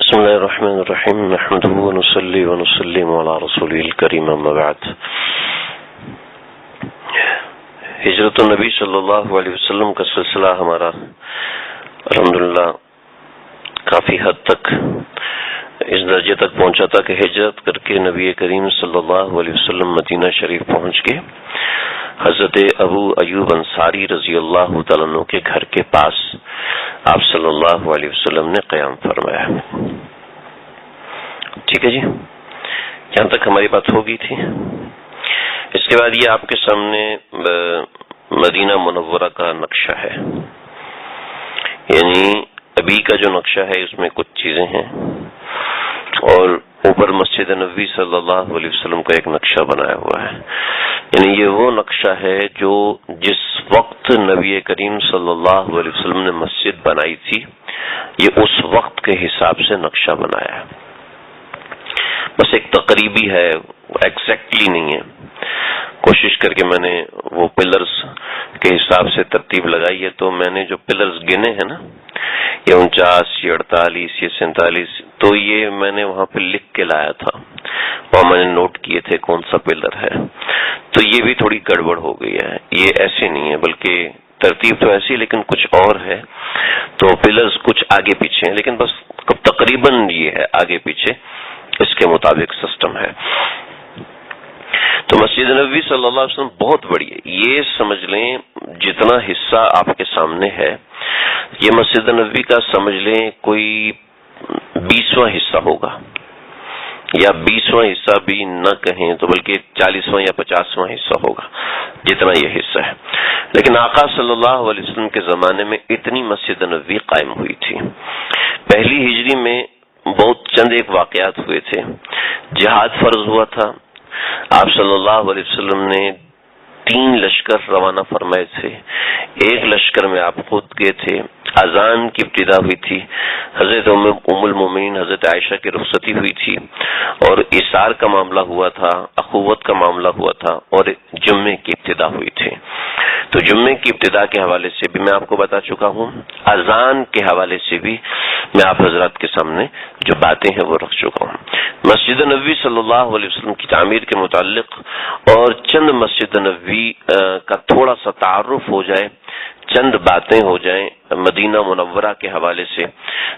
بسم اللہ الرحمن الرحیم نحمده ونصلی ونسلم علی رسوله الکریم اما بعد. ہجرت النبی صلی اللہ علیہ وسلم کا سلسلہ ہمارا الحمدللہ کافی حد تک اس درجے تک پہنچا تھا کہ ہجرت کر کے نبی کریم صلی اللہ علیہ وسلم مدینہ شریف پہنچ کے حضرت ابو ایوب انصاری رضی اللہ تعالیٰ عنہ کے گھر کے پاس آپ صلی اللہ علیہ وسلم نے قیام فرمایا. ٹھیک ہے جی، یہاں تک ہماری بات ہو گئی تھی. اس کے بعد یہ آپ کے سامنے مدینہ منورہ کا نقشہ ہے، یعنی ابھی کا جو نقشہ ہے اس میں کچھ چیزیں ہیں اور اوپر مسجد نبوی صلی اللہ علیہ وسلم کا ایک نقشہ بنایا ہوا ہے. یعنی یہ وہ نقشہ ہے جو جس وقت نبی کریم صلی اللہ علیہ وسلم نے مسجد بنائی تھی یہ اس وقت کے حساب سے نقشہ بنایا ہے. بس ایک تقریبی ہے، ایگزیکٹلی نہیں ہے. کوشش کر کے میں نے وہ پلرز کے حساب سے ترتیب لگائی ہے، تو میں نے جو پلرز گنے ہیں نا یہ 49 یہ 48 یہ 47، تو یہ میں نے وہاں پہ لکھ کے لایا تھا، وہاں میں نے نوٹ کیے تھے کون سا پلر ہے. تو یہ بھی تھوڑی گڑبڑ ہو گئی ہے، یہ ایسے نہیں ہے بلکہ ترتیب تو ایسی لیکن کچھ اور ہے. تو پلرز کچھ آگے پیچھے ہیں لیکن بس تقریباً یہ ہے آگے پیچھے اس کے مطابق سسٹم ہے. تو مسجد نبوی صلی اللہ علیہ وسلم بہت بڑی ہے. یہ سمجھ لیں جتنا حصہ آپ کے سامنے ہے یہ مسجد نبوی کا سمجھ لیں کوئی 20واں حصہ ہوگا، یا 20واں حصہ بھی نہ کہیں تو بلکہ 40واں یا 50واں حصہ ہوگا جتنا یہ حصہ ہے. لیکن آقا صلی اللہ علیہ وسلم کے زمانے میں اتنی مسجد نبوی قائم ہوئی تھی. پہلی ہجری میں بہت چند ایک واقعات ہوئے تھے. جہاد فرض ہوا تھا، آپ صلی اللہ علیہ وسلم نے 3 لشکر روانہ فرمائے تھے. ایک لشکر میں آپ خود گئے تھے. اذان کی ابتدا ہوئی تھی، حضرت ام المومنین حضرت عائشہ کی رخصتی ہوئی تھی اور اثار کا معاملہ ہوا تھا، اخوت کا معاملہ ہوا تھا اور جمعے کی ابتدا ہوئی تھی. تو جمعے کی ابتدا کے حوالے سے بھی میں آپ کو بتا چکا ہوں، اذان کے حوالے سے بھی میں آپ حضرات کے سامنے جو باتیں ہیں وہ رکھ چکا ہوں. مسجد نبوی صلی اللہ علیہ وسلم کی تعمیر کے متعلق اور چند مسجد نبوی کا تھوڑا سا تعارف ہو جائے، چند باتیں ہو جائیں مدینہ منورہ کے حوالے سے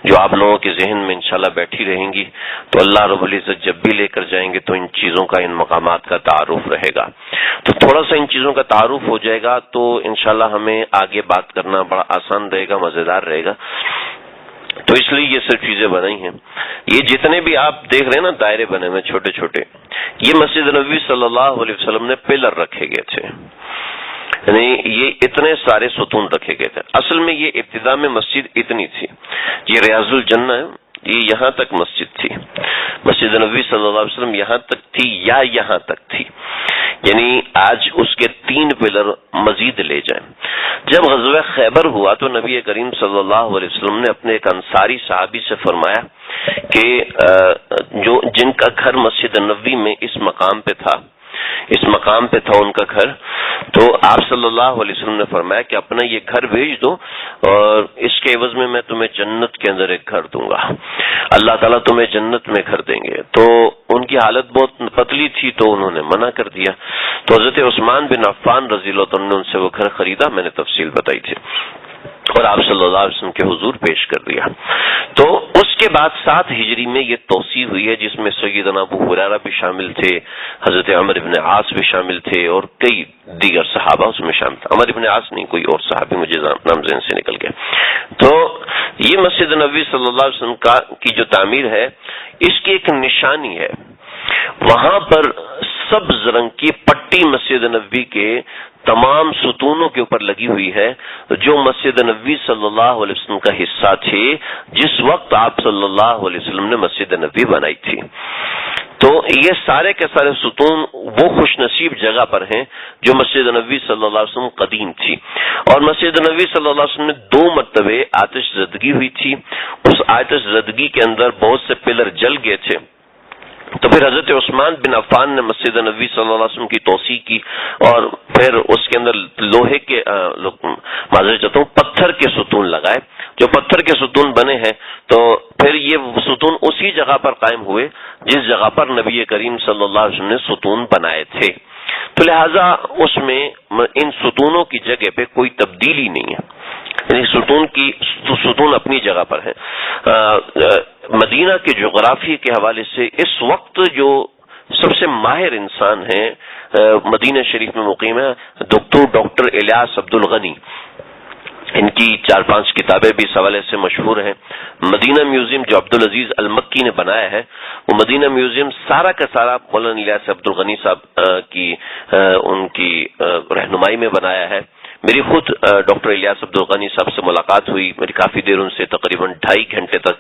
جو آپ لوگوں کے ذہن میں انشاءاللہ بیٹھی رہیں گی، تو اللہ رب العزت جب بھی لے کر جائیں گے تو ان چیزوں کا، ان مقامات کا تعارف رہے گا. تو تھوڑا سا ان چیزوں کا تعارف ہو جائے گا تو انشاءاللہ ہمیں آگے بات کرنا بڑا آسان رہے گا، مزیدار رہے گا. تو اس لیے یہ سب چیزیں بنائی ہیں. یہ جتنے بھی آپ دیکھ رہے ہیں نا دائرے بنے ہوئے چھوٹے چھوٹے، یہ مسجد نبوی صلی اللہ علیہ وسلم نے پلر رکھے گئے تھے، یعنی یہ اتنے سارے ستون رکھے گئے تھے. اصل میں یہ ابتدا میں مسجد اتنی تھی، یہ ریاض الجنہ ہے، یہ یہاں تک مسجد تھی. مسجد نبوی صلی اللہ علیہ وسلم یہاں تک تھی یا یہاں تک تھی، یعنی آج اس کے 3 پلر مزید لے جائیں. جب غزوہ خیبر ہوا تو نبی کریم صلی اللہ علیہ وسلم نے اپنے ایک انصاری صحابی سے فرمایا کہ جن کا گھر مسجد نبوی میں اس مقام پہ تھا ان کا گھر، تو آپ صلی اللہ علیہ وسلم نے فرمایا کہ اپنا یہ گھر بھیج دو اور اس کے عوض میں تمہیں جنت کے اندر ایک گھر دوں گا، اللہ تعالیٰ تمہیں جنت میں گھر دیں گے. تو ان کی حالت بہت پتلی تھی تو انہوں نے منع کر دیا. تو حضرت عثمان بن عفان رضی اللہ عنہ نے ان سے وہ گھر خریدا، میں نے تفصیل بتائی تھی، اور آپ صلی اللہ علیہ وسلم کے حضور پیش کر دیا. تو اس کے بعد 7 ہجری میں یہ توسیع ہوئی ہے جس میں سیدنا ابو ہریرہ بھی شامل تھے، حضرت عمر بن عاص بھی شامل تھے اور کئی دیگر صحابہ اس میں شامل تھے. عمر بن عاص نہیں، کوئی اور صحابی مجھے نام ذہن سے نکل گیا. تو یہ مسجد نبوی صلی اللہ علیہ وسلم کی جو تعمیر ہے اس کی ایک نشانی ہے، وہاں پر سبز رنگ کی پٹی مسجد نبوی کے تمام ستونوں کے اوپر لگی ہوئی ہے جو مسجد نبوی صلی اللہ علیہ وسلم کا حصہ تھے جس وقت آپ صلی اللہ علیہ وسلم نے مسجد نبوی بنائی تھی. تو یہ سارے کے سارے ستون وہ خوش نصیب جگہ پر ہیں جو مسجد نبوی صلی اللہ علیہ وسلم قدیم تھی. اور مسجد نبوی صلی اللہ علیہ وسلم نے 2 مرتبہ آتش زدگی ہوئی تھی. اس آتش زدگی کے اندر بہت سے پلر جل گئے تھے. تو پھر حضرت عثمان بن عفان نے مسجد نبوی صلی اللہ علیہ وسلم کی توسیع کی اور پھر اس کے اندر لوہے کے معذرت چاہتا ہوں پتھر کے ستون لگائے. جو پتھر کے ستون بنے ہیں تو پھر یہ ستون اسی جگہ پر قائم ہوئے جس جگہ پر نبی کریم صلی اللہ علیہ وسلم نے ستون بنائے تھے. تو لہذا اس میں ان ستونوں کی جگہ پہ کوئی تبدیلی نہیں ہے، یعنی ستون اپنی جگہ پر ہے. مدینہ کے جغرافیے کے حوالے سے اس وقت جو سب سے ماہر انسان ہیں مدینہ شریف میں مقیم ہے ڈاکٹر الیاس عبد الغنی. ان کی 4-5 کتابیں بھی اس حوالے سے مشہور ہیں. مدینہ میوزیم جو عبدالعزیز المکی نے بنایا ہے، وہ مدینہ میوزیم سارا کا سارا مولانا الیاس عبد الغنی صاحب کی ان کی رہنمائی میں بنایا ہے. میری خود ڈاکٹر الیاس عبد الغنی صاحب سے ملاقات ہوئی، میری کافی دیر ان سے تقریباً 2.5 گھنٹے تک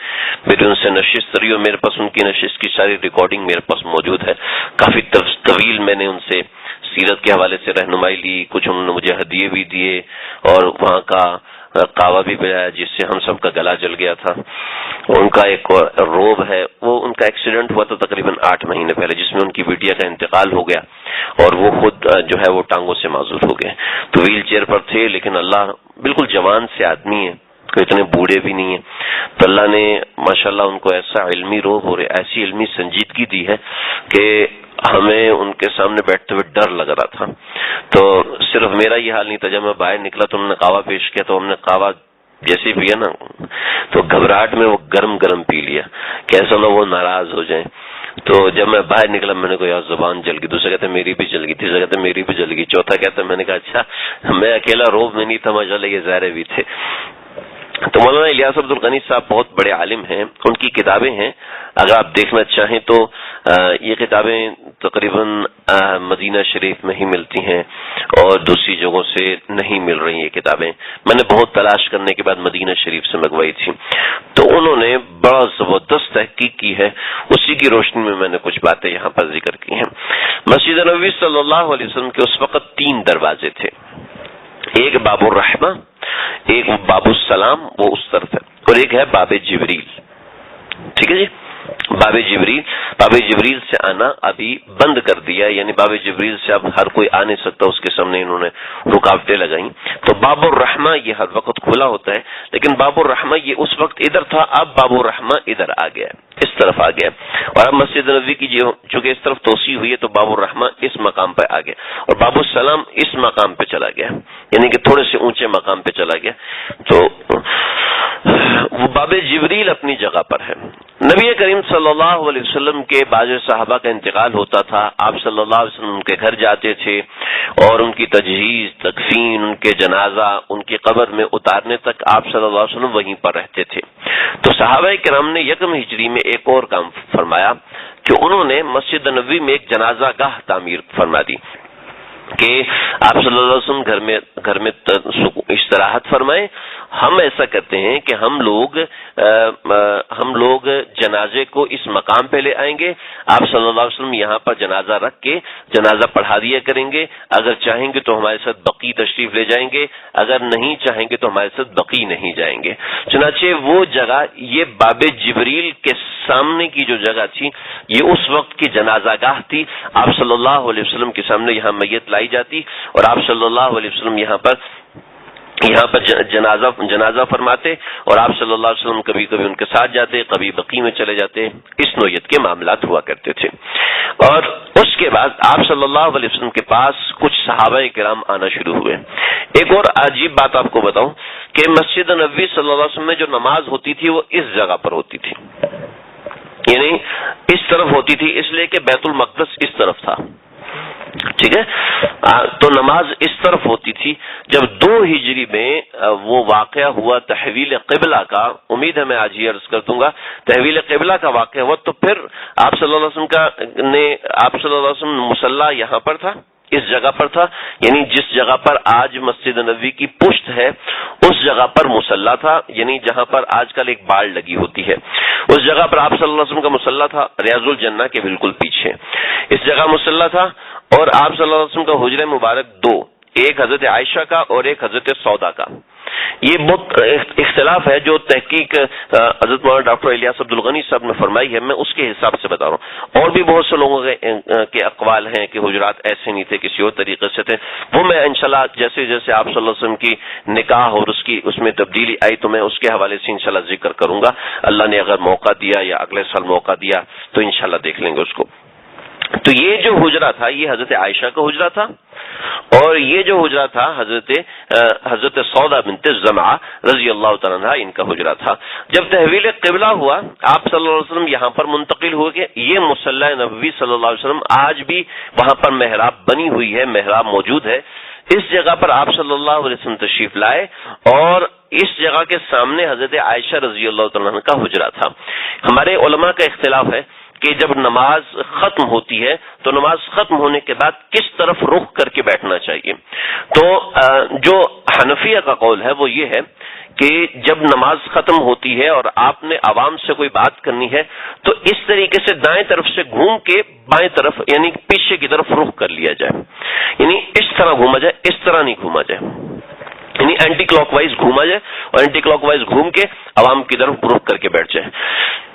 میری ان سے نشست رہی، اور میرے پاس ان کی نشست کی ساری ریکارڈنگ میرے پاس موجود ہے. کافی طویل میں نے ان سے سیرت کے حوالے سے رہنمائی لی، کچھ انہوں نے مجھے ہدیے بھی دیے اور وہاں کا قہوہ بھی پلایا جس سے ہم سب کا گلا جل گیا تھا. ان کا ایک روب ہے، وہ ان کا ایکسیڈنٹ ہوا تھا تقریباً 8 مہینے پہلے، جس میں ان کی بیٹیا کا انتقال ہو گیا اور وہ خود جو ہے وہ ٹانگوں سے معذور ہو گئے. تو ویل چیئر پر تھے، لیکن اللہ بالکل جوان سے آدمی ہے، کوئی اتنے بوڑھے بھی نہیں ہیں. تو اللہ نے ماشاءاللہ ان کو ایسا علمی روب اور ایسی علمی سنجیدگی دی ہے کہ ہمیں ان کے سامنے بیٹھتے ہوئے ڈر لگ رہا تھا. تو صرف میرا یہ حال نہیں تھا، جب میں باہر نکلا تو انہوں نے قہوہ پیش کیا، تو ہم نے قہوہ جیسے پیا نا تو گھبراہٹ میں وہ گرم پی لیا کہ ایسا نہ وہ ناراض ہو جائیں. تو جب میں باہر نکلا میں نے کہا یار زبان جل گئی، دوسرا کہتا میری بھی جل گئی، تیسرا کہتا میری بھی جل گئی، چوتھا کہتا میں نے کہا اچھا میں اکیلا روب میں نہیں تھا، ماشاءاللہ یہ ظاہر بھی تھے. تو مولانا الیاس عبد الغنی صاحب بہت بڑے عالم ہیں. ان کی کتابیں ہیں، اگر آپ دیکھنا چاہیں تو یہ کتابیں تقریباً مدینہ شریف میں ہی ملتی ہیں اور دوسری جگہوں سے نہیں مل رہی یہ کتابیں. میں نے بہت تلاش کرنے کے بعد مدینہ شریف سے منگوائی تھی. تو انہوں نے بڑا زبردست تحقیق کی ہے، اسی کی روشنی میں میں نے کچھ باتیں یہاں پر ذکر کی ہیں. مسجد نبوی صلی اللہ علیہ وسلم کے اس وقت 3 دروازے تھے، ایک باب الرحمہ، ایک باب السلام وہ اس طرف ہے، اور ایک ہے باب جبریل. ٹھیک ہے جی، باب جبریل سے آنا ابھی بند کر دیا، یعنی باب جبریل سے اب ہر کوئی آ نہیں سکتا، اس کے سامنے انہوں نے رکاوٹیں لگائیں. تو باب الرحمہ یہ ہر وقت کھلا ہوتا ہے، لیکن باب الرحمہ یہ اس وقت ادھر تھا، اب باب الرحمہ ادھر آ گیا، اس طرف آ گیا. اور اب مسجد نبوی کی چونکہ اس طرف توسیع ہوئی ہے تو باب الرحمہ اس مقام پہ آ گیا، اور باب السلام اس مقام پہ چلا گیا، یعنی کہ تھوڑے سے اونچے مقام پہ چلا گیا. تو وہ باب جبریل اپنی جگہ پر ہے. نبی کریم صلی اللہ علیہ وسلم کے بعض صحابہ کا انتقال ہوتا تھا، آپ صلی اللہ علیہ وسلم ان کے گھر جاتے تھے اور ان کی تجہیز، تکفین، ان کے جنازہ ان کی قبر میں اتارنے تک آپ صلی اللہ علیہ وسلم وہیں پر رہتے تھے. تو صحابہ کرام نے 1 ہجری میں ایک اور کام فرمایا کہ انہوں نے مسجد نبوی میں ایک جنازہ گاہ تعمیر فرما دی کہ آپ صلی اللہ علیہ وسلم گھر میں استراحت فرمائیں. ہم ایسا کرتے ہیں کہ ہم لوگ جنازے کو اس مقام پہ لے آئیں گے، آپ صلی اللہ علیہ وسلم یہاں پر جنازہ رکھ کے جنازہ پڑھا دیا کریں گے، اگر چاہیں گے تو ہمارے ساتھ بقی تشریف لے جائیں گے، اگر نہیں چاہیں گے تو ہمارے ساتھ بقی نہیں جائیں گے. چنانچہ وہ جگہ یہ باب جبریل کے سامنے کی جو جگہ تھی یہ اس وقت کی جنازہ گاہ تھی. آپ صلی اللہ علیہ وسلم کے سامنے یہاں میت لائی جاتی اور آپ صلی اللہ علیہ وسلم یہاں پر جنازہ فرماتے، اور آپ صلی اللہ علیہ وسلم کبھی کبھی ان کے ساتھ جاتے، کبھی بقی میں چلے جاتے. اس نوعیت کے معاملات ہوا کرتے تھے. اور اس کے بعد آپ صلی اللہ علیہ وسلم کے پاس کچھ صحابہ کرام آنا شروع ہوئے. ایک اور عجیب بات آپ کو بتاؤں کہ مسجد نبوی صلی اللہ علیہ وسلم میں جو نماز ہوتی تھی وہ اس جگہ پر ہوتی تھی، یعنی اس طرف ہوتی تھی، اس لیے کہ بیت المقدس اس طرف تھا. ٹھیک ہے، تو نماز اس طرف ہوتی تھی. جب 2 ہجری میں وہ واقعہ ہوا تحویل قبلہ کا، امید ہے میں آج ہی عرض کر دوں گا، تحویل قبلہ کا واقعہ ہوا تو پھر آپ صلی اللہ علیہ وسلم مصلی یہاں پر تھا، اس جگہ پر تھا، یعنی جس جگہ پر آج مسجد نبوی کی پشت ہے اس جگہ پر مصلی تھا، یعنی جہاں پر آج کل ایک بال لگی ہوتی ہے اس جگہ پر آپ صلی اللہ علیہ وسلم کا مصلی تھا، ریاض الجنہ کے بالکل پیچھے اس جگہ مصلی تھا. اور آپ صلی اللہ علیہ وسلم کا حجرہ مبارک 2، ایک حضرت عائشہ کا اور ایک حضرت سودا کا. یہ بہت اختلاف ہے جو تحقیق حضرت مولانا ڈاکٹر الیاس عبدالغنی صاحب نے فرمائی ہے، میں اس کے حساب سے بتا رہا ہوں. اور بھی بہت سے لوگوں کے اقوال ہیں کہ حجرات ایسے نہیں تھے، کسی اور طریقے سے تھے. وہ میں انشاءاللہ جیسے جیسے آپ صلی اللہ علیہ وسلم کی نکاح اور اس میں تبدیلی آئی تو میں اس کے حوالے سے انشاءاللہ ذکر کروں گا. اللہ نے اگر موقع دیا یا اگلے سال موقع دیا تو انشاءاللہ دیکھ لیں گے اس کو. تو یہ جو حجرہ تھا یہ حضرت عائشہ کا حجرہ تھا، اور یہ جو حجرہ تھا حضرت سودا بنت زمعہ رضی اللہ تعالیٰ عنہ ان کا حجرہ تھا. جب تحویل قبلہ ہوا آپ صلی اللہ علیہ وسلم یہاں پر منتقل ہوئے کہ یہ مصلی نبوی صلی اللہ علیہ وسلم آج بھی وہاں پر محراب بنی ہوئی ہے، محراب موجود ہے. اس جگہ پر آپ صلی اللہ علیہ وسلم تشریف لائے اور اس جگہ کے سامنے حضرت عائشہ رضی اللہ تعالیٰ عنہ کا حجرہ تھا. ہمارے علماء کا اختلاف ہے کہ جب نماز ختم ہوتی ہے تو نماز ختم ہونے کے بعد کس طرف رخ کر کے بیٹھنا چاہیے. تو جو حنفیہ کا قول ہے وہ یہ ہے کہ جب نماز ختم ہوتی ہے اور آپ نے عوام سے کوئی بات کرنی ہے تو اس طریقے سے دائیں طرف سے گھوم کے بائیں طرف یعنی پیچھے کی طرف رخ کر لیا جائے، یعنی اس طرح گھوما جائے، اس طرح نہیں گھوما جائے، یعنی اینٹی کلاک وائز گھوما جائے اور اینٹی کلاک وائز گھوم کے عوام کی طرف رخ کر کے بیٹھ جائے.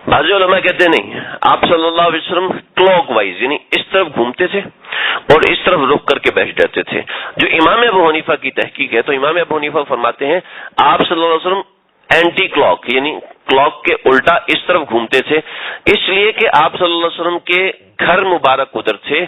بعض علماء کہتے ہیں نہیں، آپ صلی اللہ علیہ وسلم کلاک وائز یعنی اس طرف گھومتے تھے اور اس طرف رخ کر کے بیٹھ جاتے تھے. جو امام ابو حنیفہ کی تحقیق ہے تو امام ابو حنیفہ فرماتے ہیں آپ صلی اللہ علیہ وسلم اینٹی کلاک یعنی کلاک کے الٹا اس طرف گھومتے تھے، اس لیے کہ آپ صلی اللہ علیہ وسلم کے گھر مبارک ادھر تھے.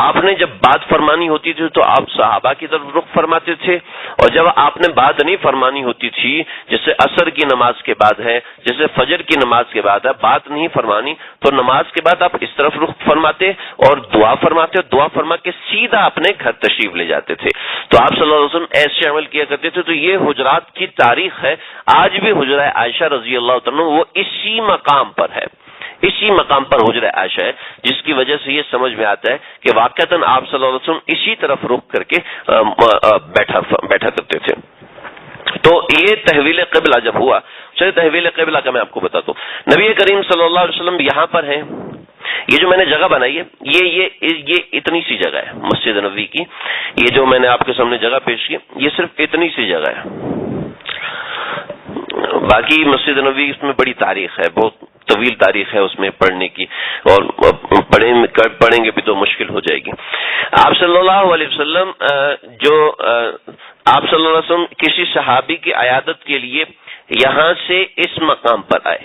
آپ نے جب بات فرمانی ہوتی تھی تو آپ صحابہ کی طرف رخ فرماتے تھے، اور جب آپ نے بات نہیں فرمانی ہوتی تھی جیسے عصر کی نماز کے بعد ہے، جیسے فجر کی نماز کے بعد ہے، بات نہیں فرمانی تو نماز کے بعد آپ اس طرف رخ فرماتے اور دعا فرماتے اور دعا فرما کے سیدھا اپنے گھر تشریف لے جاتے تھے. تو آپ صلی اللہ علیہ وسلم ایسے عمل کیا کرتے تھے. تو یہ حجرات کی تاریخ ہے. آج بھی حجرہ عائشہ رضی اللہ تعالیٰ وہ اسی مقام پر ہے، اسی مقام پر حجرہ عائشہ ہے، جس کی وجہ سے یہ سمجھ میں آتا ہے کہ واقعتاً آپ صلی اللہ علیہ وسلم اسی طرف رخ کر کے بیٹھا کرتے تھے. تو یہ تحویل قبلہ جب ہوا، چلے تحویل قبلہ کا میں آپ کو بتاتا ہوں. نبی کریم صلی اللہ علیہ وسلم یہاں پر ہیں. یہ جو میں نے جگہ بنائی ہے یہ اتنی سی جگہ ہے مسجد نبوی کی. یہ جو میں نے آپ کے سامنے جگہ پیش کی یہ صرف اتنی سی جگہ ہے. باقی مسجد نبوی اس میں بڑی تاریخ ہے، بہت طویل تاریخ ہے اس میں پڑھنے کی، اور پڑھیں گے بھی تو مشکل ہو جائے گی. آپ صلی اللہ علیہ وسلم آپ صلی اللہ علیہ وسلم کسی صحابی کی عیادت کے لیے یہاں سے اس مقام پر آئے،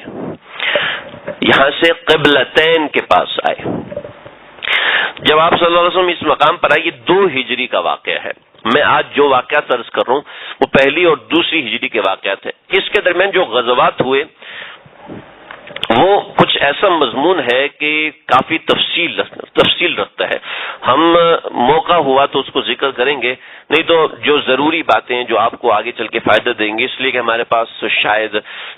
یہاں سے قبلتین کے پاس آئے. جب آپ صلی اللہ علیہ وسلم اس مقام پر آئے، یہ 2 ہجری کا واقعہ ہے. میں آج جو واقعات عرض کر رہا ہوں وہ پہلی اور دوسری ہجری کے واقعات ہیں. اس کے درمیان جو غزوات ہوئے وہ کچھ ایسا مضمون ہے کہ کافی تفصیل رکھتا ہے. ہم موقع ہوا تو اس کو ذکر کریں گے، نہیں تو جو ضروری باتیں جو آپ کو آگے چل کے فائدہ دیں گے، اس لیے کہ ہمارے پاس شاید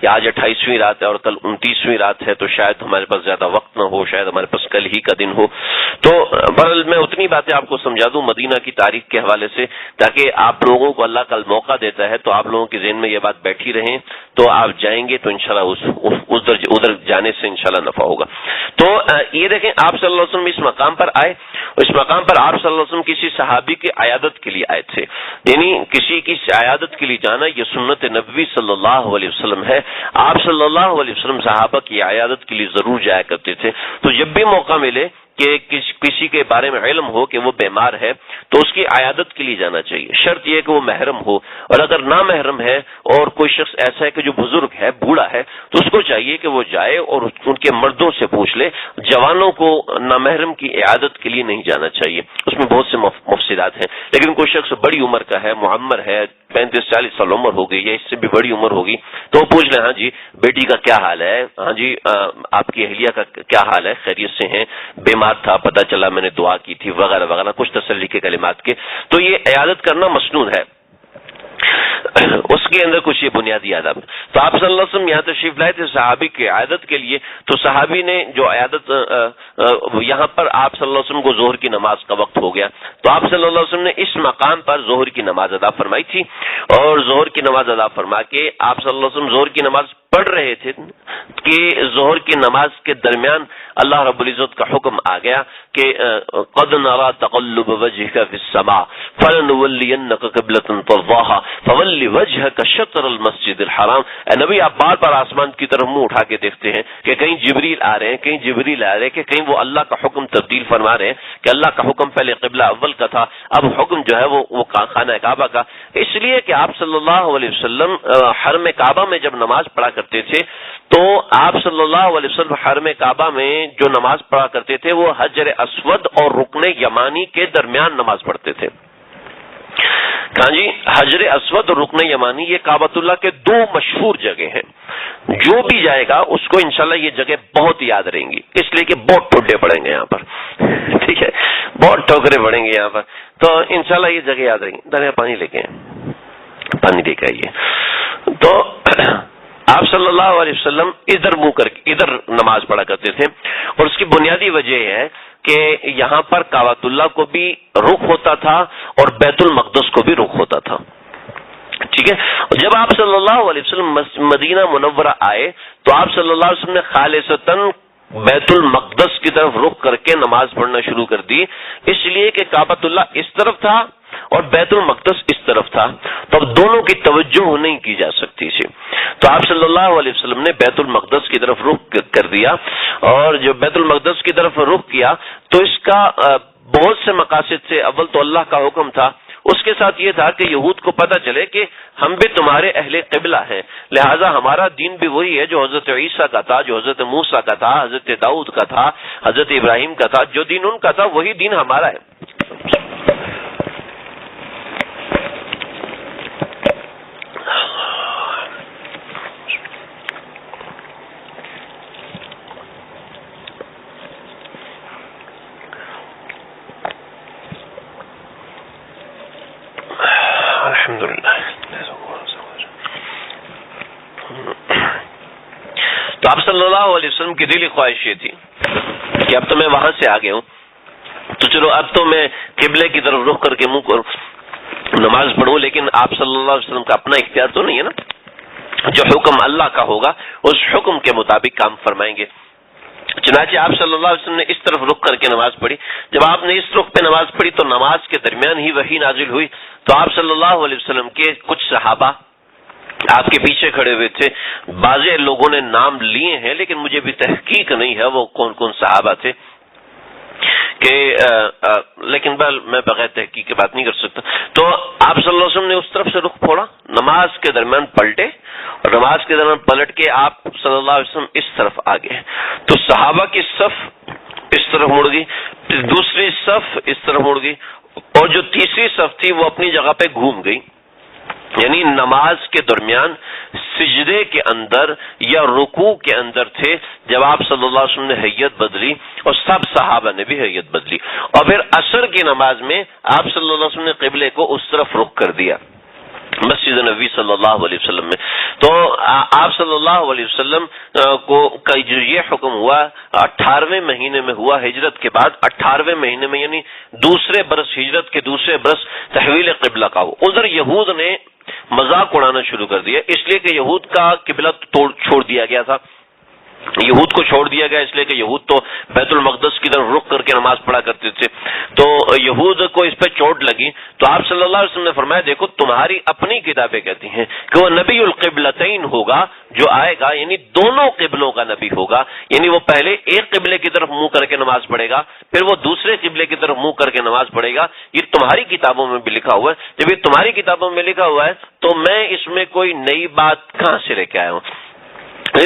آج 28ویں رات ہے اور کل 29ویں رات ہے، تو شاید ہمارے پاس زیادہ وقت نہ ہو، شاید ہمارے پاس کل ہی کا دن ہو. تو بہرحال میں اتنی باتیں آپ کو سمجھا دوں مدینہ کی تاریخ کے حوالے سے، تاکہ آپ لوگوں کو اللہ کل موقع دیتا ہے تو آپ لوگوں کے ذہن میں یہ بات بیٹھی رہیں، تو آپ جائیں گے تو انشاءاللہ ادھر جانے سے انشاءاللہ نفع ہوگا. تو یہ دیکھیں آپ صلی اللہ علیہ وسلم اس مقام پر آئے، اور اس مقام پر آپ صلی اللہ علیہ وسلم کسی صحابی کی عیادت کے لیے آئے تھے. یعنی کسی کی عیادت کے لیے جانا یہ سنت نبوی صلی اللہ علیہ وسلم ہے. آپ صلی اللہ علیہ وسلم صحابہ کی عیادت کے لیے ضرور جایا کرتے تھے. تو جب بھی موقع ملے کہ کسی کے بارے میں علم ہو کہ وہ بیمار ہے تو اس کی عیادت کے لیے جانا چاہیے. شرط یہ کہ وہ محرم ہو، اور اگر نہ محرم ہے اور کوئی شخص ایسا ہے کہ جو بزرگ ہے، بوڑھا ہے، تو اس کو چاہیے کہ وہ جائے اور ان کے مردوں سے پوچھ لے. جوانوں کو نامحرم کی عیادت کے لیے نہیں جانا چاہیے، اس میں بہت سے مفسدات ہیں. لیکن کوئی شخص بڑی عمر کا ہے، معمر ہے، 35-40 سال عمر ہو گئی یا اس سے بھی بڑی عمر ہوگی، تو وہ پوچھ لیں ہاں جی بیٹی کا کیا حال ہے، ہاں جی آپ کی اہلیہ کا کیا حال ہے، خیریت سے ہیں، بیمار تھا، پتہ چلا میں نے دعا کی تھی، وغیرہ وغیرہ، کچھ تسلی کے کلمات کے. تو یہ عیادت کرنا مسنون ہے، اس کے اندر کچھ یہ بنیادی آداب. تو آپ صلی اللہ علیہ وسلم یہاں تشریف لائے تھے صحابی کی عیادت کے لیے. تو صحابی نے جو عیادت یہاں پر آپ صلی اللہ علیہ وسلم کو ظہر کی نماز کا وقت ہو گیا، تو آپ صلی اللہ علیہ وسلم نے اس مقام پر ظہر کی نماز ادا فرمائی تھی. اور ظہر کی نماز ادا فرما کے آپ صلی اللہ علیہ وسلم ظہر کی نماز پڑھ رہے تھے کہ ظہر کی نماز کے درمیان اللہ رب العزت کا حکم آ گیا کہ قد نرى تقلب وجهك في السماء فلنولينك قبلة ترضاها فول وجهك شطر المسجد الحرام. اے نبی آپ بار بار آسمان کی طرف منہ اٹھا کے دیکھتے ہیں کہ کہیں جبریل آ رہے ہیں، کہیں جبریل آ رہے ہیں، کہ کہیں وہ اللہ کا حکم تبدیل فرما رہے ہیں کہ اللہ کا حکم پہلے قبلہ اول کا تھا، اب حکم جو ہے وہ خانہ کعبہ کا. اس لیے کہ آپ صلی اللہ علیہ وسلم حرم کعبہ میں جب نماز پڑھا کرتے تھے تو آپ صلی اللہ علیہ وسلم حرم کعبہ میں جو نماز پڑھا کرتے تھے وہ حجر اسود اور رکن یمانی کے درمیان نماز پڑھتے تھے. ہاں جی، حجر اسود اور رکن یمانی یہ کعبۃ اللہ کے دو مشہور جگہ ہیں. جو بھی جائے گا اس کو انشاءاللہ یہ جگہ بہت یاد رہیں گی، اس لیے کہ بہت ٹھڈے پڑیں گے یہاں پر، ٹھیک ہے، بہت ٹھوکرے پڑیں گے یہاں پر، تو انشاءاللہ یہ جگہ یاد رہیں گی. دریا پانی لے کے پانی لے کے آئیے. تو آپ صلی اللہ علیہ وسلم ادھر منہ کر کے ادھر نماز پڑھا کرتے تھے، اور اس کی بنیادی وجہ یہ ہے کہ یہاں پر کعبۃ اللہ کو بھی رخ ہوتا تھا اور بیت المقدس کو بھی رخ ہوتا تھا. ٹھیک ہے. جب آپ صلی اللہ علیہ وسلم مدینہ منورہ آئے تو آپ صلی اللہ علیہ وسلم نے خالصتاً بیت المقدس کی طرف رخ کر کے نماز پڑھنا شروع کر دی، اس لیے کہ کعبۃ اللہ اس طرف تھا اور بیت المقدس اس طرف تھا، تو اب دونوں کی توجہ نہیں کی جا سکتی تھی. تو آپ صلی اللہ علیہ وسلم نے بیت المقدس کی طرف رخ کر دیا، اور جو بیت المقدس کی طرف رخ کیا تو اس کا بہت سے مقاصد سے اول تو اللہ کا حکم تھا، اس کے ساتھ یہ تھا کہ یہود کو پتہ چلے کہ ہم بھی تمہارے اہل قبلہ ہیں، لہٰذا ہمارا دین بھی وہی ہے جو حضرت عیسیٰ کا تھا، جو حضرت موسیٰ کا تھا، حضرت داؤد کا تھا، حضرت ابراہیم کا تھا، جو دین ان کا تھا وہی دین ہمارا ہے. تو آپ صلی اللہ علیہ وسلم کی دلی خواہش یہ تھی کہ اب تو میں وہاں سے آ گیا ہوں، تو چلو اب تو میں قبلے کی طرف رخ کر کے منہ کروں نماز پڑھوں، لیکن آپ صلی اللہ علیہ وسلم کا اپنا اختیار تو نہیں ہے نا، جو حکم اللہ کا ہوگا اس حکم کے مطابق کام فرمائیں گے. چنانچہ آپ صلی اللہ علیہ وسلم نے اس طرف رخ کر کے نماز پڑھی. جب آپ نے اس رخ پہ نماز پڑھی تو نماز کے درمیان ہی وحی نازل ہوئی. تو آپ صلی اللہ علیہ وسلم کے کچھ صحابہ آپ کے پیچھے کھڑے ہوئے تھے. بعض لوگوں نے نام لیے ہیں لیکن مجھے بھی تحقیق نہیں ہے وہ کون کون صحابہ تھے، کہ لیکن میں بغیر تحقیق کی بات نہیں کر سکتا. تو آپ صلی اللہ علیہ وسلم نے اس طرف سے رخ پھوڑا، نماز کے درمیان پلٹے، اور نماز کے درمیان پلٹ کے آپ صلی اللہ علیہ وسلم اس طرف آ گئے. تو صحابہ کی صف اس طرف مڑ گئی، پھر دوسری صف اس طرف مڑ گئی، اور جو تیسری صف تھی وہ اپنی جگہ پہ گھوم گئی. یعنی نماز کے درمیان سجدے کے اندر یا رکوع کے اندر تھے جب آپ صلی اللہ علیہ وسلم نے حیت بدلی، اور سب صحابہ نے بھی حیت بدلی. اور پھر عصر کی نماز میں آپ صلی اللہ علیہ وسلم نے قبلے کو اس طرف رخ کر دیا مسجد نبوی صلی اللہ علیہ وسلم میں. تو آپ صلی اللہ علیہ وسلم کو جو یہ حکم ہوا 18ویں مہینے میں ہوا ہجرت کے بعد، 18ویں مہینے میں یعنی دوسرے برس، ہجرت کے دوسرے برس تحویل قبلہ کا ہو. ادھر یہود نے مذاق اڑانا شروع کر دیا، اس لیے کہ یہود کا قبلہ چھوڑ دیا گیا تھا، یہود کو چھوڑ دیا گیا، اس لیے کہ یہود تو بیت المقدس کی طرف رخ کر کے نماز پڑھا کرتے تھے. تو یہود کو اس پہ چوٹ لگی. تو آپ صلی اللہ علیہ وسلم نے فرمایا دیکھو تمہاری اپنی کتابیں کہتی ہیں کہ وہ نبی القبلتین ہوگا جو آئے گا، یعنی دونوں قبلوں کا نبی ہوگا. یعنی وہ پہلے ایک قبلے کی طرف منہ کر کے نماز پڑھے گا، پھر وہ دوسرے قبلے کی طرف منہ کر کے نماز پڑھے گا. یہ تمہاری کتابوں میں بھی لکھا ہوا ہے. جب یہ تمہاری کتابوں میں لکھا ہوا ہے تو میں اس میں کوئی نئی بات کہاں سے لے کے آیا ہوں؟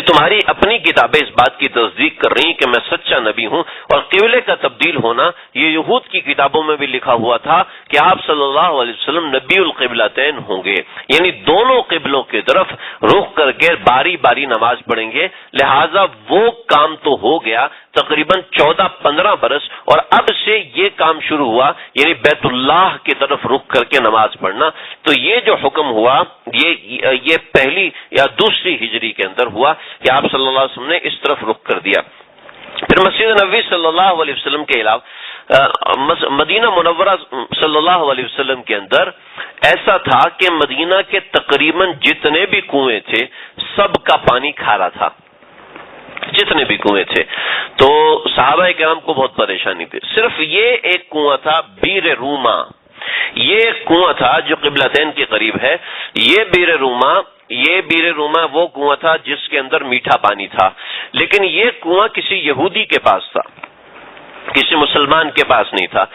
تمہاری اپنی کتابیں اس بات کی تصدیق کر رہی ہیں کہ میں سچا نبی ہوں. اور قبلے کا تبدیل ہونا یہ یہود کی کتابوں میں بھی لکھا ہوا تھا کہ آپ صلی اللہ علیہ وسلم نبی القبلتین ہوں گے، یعنی دونوں قبلوں کی طرف رخ کر کے باری باری نماز پڑھیں گے. لہذا وہ کام تو ہو گیا تقریباً 14-15 برس، اور اب سے یہ کام شروع ہوا یعنی بیت اللہ کی طرف رخ کر کے نماز پڑھنا. تو یہ جو حکم ہوا یہ پہلی یا دوسری ہجری کے اندر ہوا کہ آپ صلی اللہ علیہ وسلم نے اس طرف رخ کر دیا. پھر مسجد نبوی صلی اللہ علیہ وسلم کے علاوہ مدینہ منورہ صلی اللہ علیہ وسلم کے اندر ایسا تھا کہ مدینہ کے تقریباً جتنے بھی کنویں تھے سب کا پانی کھارا تھا. جتنے بھی کنویں تھے. تو صحابہ کرام کو بہت پریشانی تھی. صرف یہ ایک کنواں تھا بیر روما، یہ کنواں تھا جو قبلتین کے قریب ہے. یہ بیر روما وہ کنواں تھا جس کے اندر میٹھا پانی تھا. لیکن یہ کنواں کسی یہودی کے پاس تھا، کسی مسلمان کے پاس نہیں تھا.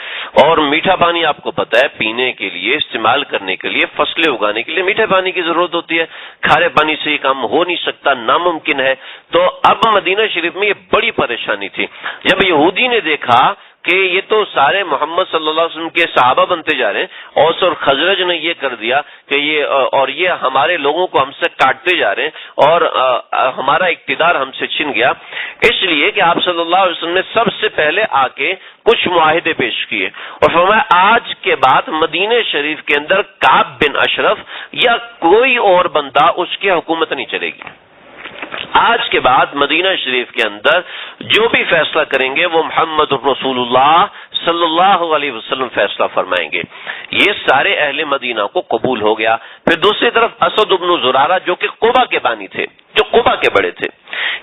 اور میٹھا پانی آپ کو پتا ہے پینے کے لیے، استعمال کرنے کے لیے، فصلیں اگانے کے لیے میٹھے پانی کی ضرورت ہوتی ہے. کھارے پانی سے یہ کام ہو نہیں سکتا، ناممکن ہے. تو اب مدینہ شریف میں یہ بڑی پریشانی تھی. جب یہودی نے دیکھا کہ یہ تو سارے محمد صلی اللہ علیہ وسلم کے صحابہ بنتے جا رہے ہیں، اوس اور خزرج نے یہ کر دیا کہ یہ ہمارے لوگوں کو ہم سے کاٹتے جا رہے ہیں اور ہمارا اقتدار ہم سے چھن گیا، اس لیے کہ آپ صلی اللہ علیہ وسلم نے سب سے پہلے آ کے کچھ معاہدے پیش کیے اور فرمایا آج کے بعد مدینہ شریف کے اندر کعب بن اشرف یا کوئی اور بندہ اس کی حکومت نہیں چلے گی. آج کے بعد مدینہ شریف کے اندر جو بھی فیصلہ کریں گے وہ محمد رسول اللہ صلی اللہ علیہ وسلم فیصلہ فرمائیں گے. یہ سارے اہل مدینہ کو قبول ہو گیا. پھر دوسری طرف اسد بن زرارہ جو کہ قبا کے بانی تھے، جو قبا کے بڑے تھے،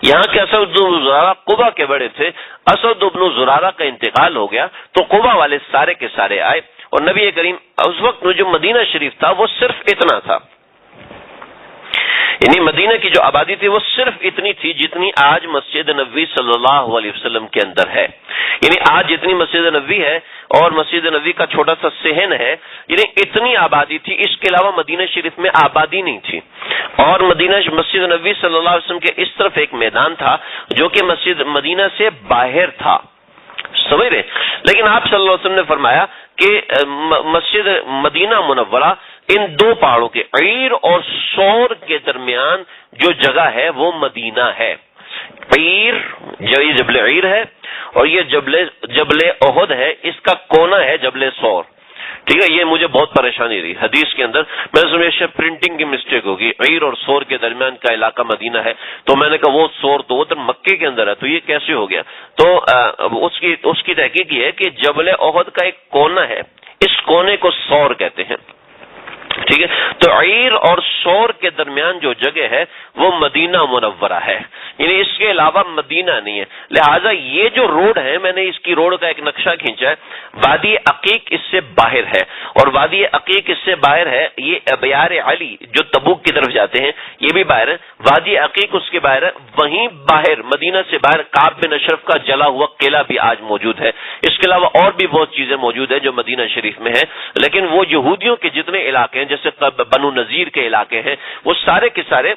یہاں کے اسد بن زرارہ قبا کے بڑے تھے. اسد بن زرارہ کا انتقال ہو گیا تو قبا والے سارے کے سارے آئے اور نبی کریم اس وقت میں جو مدینہ شریف تھا وہ صرف اتنا تھا، یعنی مدینہ کی جو آبادی تھی وہ صرف اتنی تھی جتنی آج مسجد نبوی صلی اللہ علیہ وسلم کے اندر ہے. یعنی آج جتنی مسجد نبوی ہے اور مسجد نبوی کا چھوٹا سا صحن ہے، یعنی اتنی آبادی تھی. اس کے علاوہ مدینہ شریف میں آبادی نہیں تھی. اور مسجد نبوی صلی اللہ علیہ وسلم کے اس طرف ایک میدان تھا جو کہ مسجد مدینہ سے باہر تھا، سمجھ رہے. لیکن آپ صلی اللہ علیہ وسلم نے فرمایا کہ مسجد مدینہ منورہ ان دو پہاڑوں کے عیر اور سور کے درمیان جو جگہ ہے وہ مدینہ ہے. عیر جو یہ جبل عیر ہے اور یہ جبل احد ہے، اس کا کونا ہے جبل سور. ٹھیک ہے، یہ مجھے بہت پریشانی رہی حدیث کے اندر. میں سمجھا پرنٹنگ کی مسٹیک ہوگی، عیر اور سور کے درمیان کا علاقہ مدینہ ہے، تو میں نے کہا وہ سور تو ادھر مکے کے اندر ہے، تو یہ کیسے ہو گیا؟ تو اس کی تحقیق یہ ہے کہ جبل احد کا ایک کونا ہے، اس کونے کو سور کہتے ہیں. ٹھیک ہے، تو عیر اور سور کے درمیان جو جگہ ہے وہ مدینہ منورہ ہے، یعنی اس کے علاوہ مدینہ نہیں ہے. لہٰذا یہ جو روڈ ہے، میں نے اس کی روڈ کا ایک نقشہ کھینچا ہے. وادی عقیق اس سے باہر ہے اور وادی عقیق اس سے باہر ہے. یہ ابیار علی جو تبوک کی طرف جاتے ہیں یہ بھی باہر ہے. وادی عقیق اس کے باہر ہے. وہیں باہر مدینہ سے باہر کعب بن اشرف کا جلا ہوا قلعہ بھی آج موجود ہے. اس کے علاوہ اور بھی بہت چیزیں موجود ہیں جو مدینہ شریف میں ہیں، لیکن وہ یہودیوں کے جتنے علاقے ہیں جیسے بنو نذیر کے علاقے ہیں وہ سارے کے سارے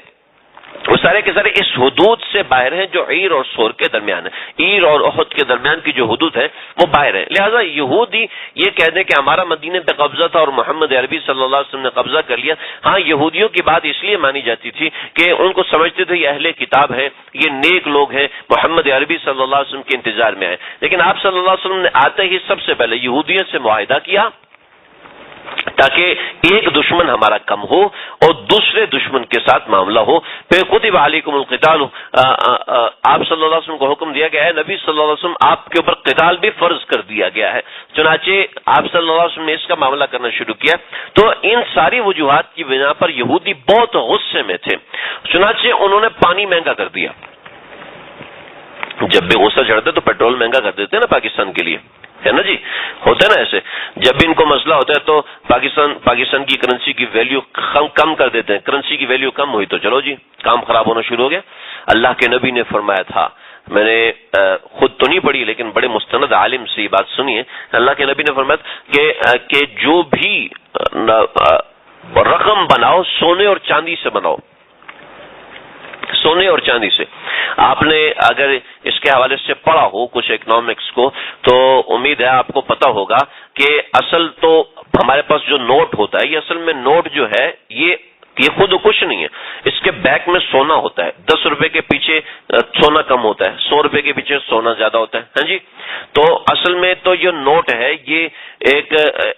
اس حدود سے باہر ہیں جو عیر اور سور کے درمیان ہے. عیر اور احد کے درمیان کی جو حدود ہے وہ باہر ہے. لہذا یہودی یہ کہہ دیں کہ ہمارا مدینے پہ قبضہ تھا اور محمد عربی صلی اللہ علیہ وسلم نے قبضہ کر لیا. ہاں، یہودیوں کی بات اس لیے مانی جاتی تھی کہ ان کو سمجھتے تھے یہ اہل کتاب ہے، یہ نیک لوگ ہیں، محمد عربی صلی اللہ علیہ وسلم کے انتظار میں آئے. لیکن آپ صلی اللہ علیہ وسلم نے آتے ہی سب سے پہلے یہودیوں سے معاہدہ کیا تاکہ ایک دشمن ہمارا کم ہو اور دوسرے دشمن کے ساتھ معاملہ ہو. پھر کتب علیکم القتال، آپ صلی اللہ علیہ وسلم کو حکم دیا گیا ہے، نبی صلی اللہ علیہ وسلم آپ کے اوپر قتال بھی فرض کر دیا گیا ہے. چنانچہ آپ صلی اللہ علیہ وسلم نے اس کا معاملہ کرنا شروع کیا. تو ان ساری وجوہات کی بنا پر یہودی بہت غصے میں تھے. چنانچہ انہوں نے پانی مہنگا کر دیا. جب بھی غصہ چڑھتے تو پیٹرول مہنگا کر دیتے ہیں نا پاکستان کے لیے، ہے نا جی، ہوتا ہے نا ایسے. جب بھی ان کو مسئلہ ہوتا ہے تو پاکستان کی کرنسی کی ویلیو کم کر دیتے ہیں. کرنسی کی ویلیو کم ہوئی تو چلو جی کام خراب ہونا شروع ہو گیا. اللہ کے نبی نے فرمایا تھا، میں نے خود تو نہیں پڑھی لیکن بڑے مستند عالم سے یہ بات سنی ہے. اللہ کے نبی نے فرمایا کہ جو بھی رقم بناؤ سونے اور چاندی سے بناؤ، سونے اور چاندی سے. آپ نے اگر اس کے حوالے سے پڑھا ہو کچھ اکنامکس کو تو امید ہے آپ کو پتا ہوگا کہ اصل تو ہمارے پاس جو نوٹ ہوتا ہے، یہ اصل میں نوٹ جو ہے یہ خود کچھ نہیں ہے، اس کے بیک میں سونا ہوتا ہے. 10 روپے کے پیچھے سونا کم ہوتا ہے، 100 روپے کے پیچھے سونا زیادہ ہوتا ہے. ہاں جی، تو اصل میں تو یہ نوٹ ہے، یہ